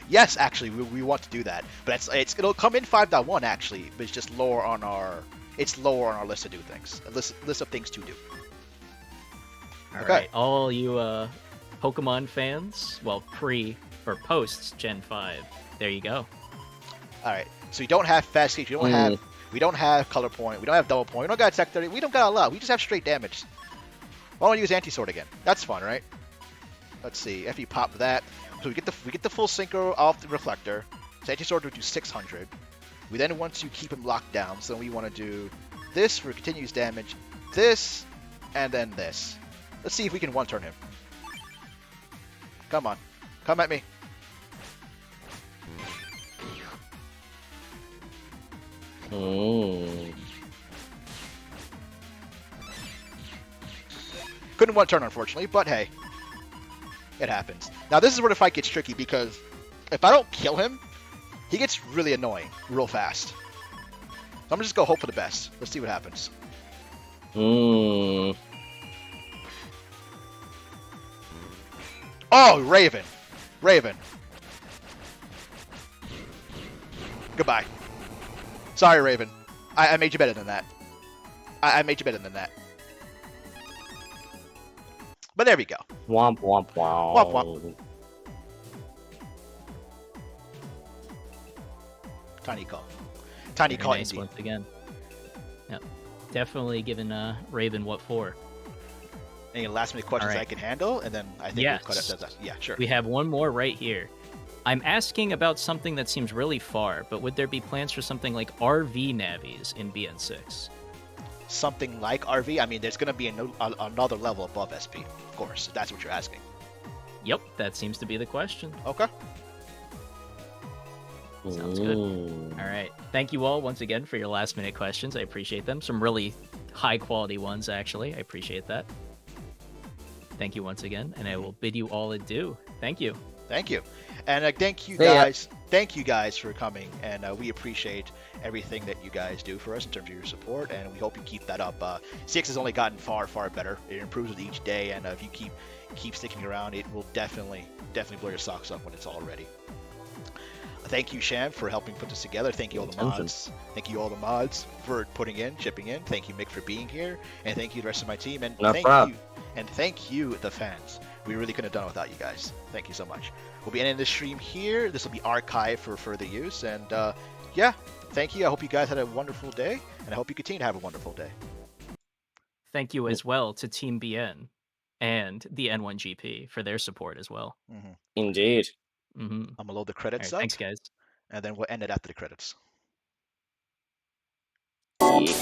Yes, actually, we want to do that, but it'll come in 5.1 actually, but it's just lower on our list to do things, list of things to do. All Okay. right, all you Pokemon fans, well, post Gen 5, there you go. All right, so we don't have fast escape, we don't have color point, we don't have double point, we don't got tech 30, we don't got a lot, we just have straight damage. Why don't we use anti-sword again? That's fun, right? Let's see if you pop that. So we get the full synchro off the reflector. So anti-sword will do 600. We then want to keep him locked down, so we want to do this for continuous damage, this, and then this. Let's see if we can one-turn him. Come on. Come at me. Couldn't one-turn, unfortunately, but hey. It happens. Now this is where the fight gets tricky, because if I don't kill him, he gets really annoying real fast. So I'm gonna just go hope for the best. Let's see what happens. Oh, Raven. Raven. Goodbye. Sorry, Raven. I made you better than that. I made you better than that. But there we go. Womp womp womp. Womp womp. Tiny call. Tiny Very call nice indeed. once again. Yep. Definitely giving Raven what for. Any last minute questions All right. I can handle, and then I think Yes. we'll cut it. Yeah, sure. We have one more right here. I'm asking about something that seems really far, but would there be plans for something like RV navies in BN6? Something like RV. I mean, there's going to be another level above SP, of course. If that's what you're asking. Yep, that seems to be the question. Okay. Sounds good. All right. Thank you all once again for your last minute questions. I appreciate them. Some really high quality ones, actually. I appreciate that. Thank you once again, and I will bid you all adieu. Thank you. Thank you. And thank you See ya. guys. Thank you guys for coming, and we appreciate everything that you guys do for us in terms of your support, and we hope you keep that up. CX has only gotten far better. It improves with each day, and if you keep sticking around, it will definitely blow your socks up when it's all ready. Thank you, Sham, for helping put this together. Thank you all the mods. Thank you all the mods for chipping in. Thank you, Mick, for being here, and thank you the rest of my team, and No thank problem. you, and thank you, the fans. We really couldn't have done it without you guys. Thank you so much. We'll be ending this stream here. This will be archived for further use, and yeah, thank you. I hope you guys had a wonderful day, and I hope you continue to have a wonderful day. Thank you as well to Team BN and the N1GP for their support as well. Indeed. Mm-hmm. I'm gonna load the credits All right, up, thanks, guys. and then we'll end it after the credits. Yeet.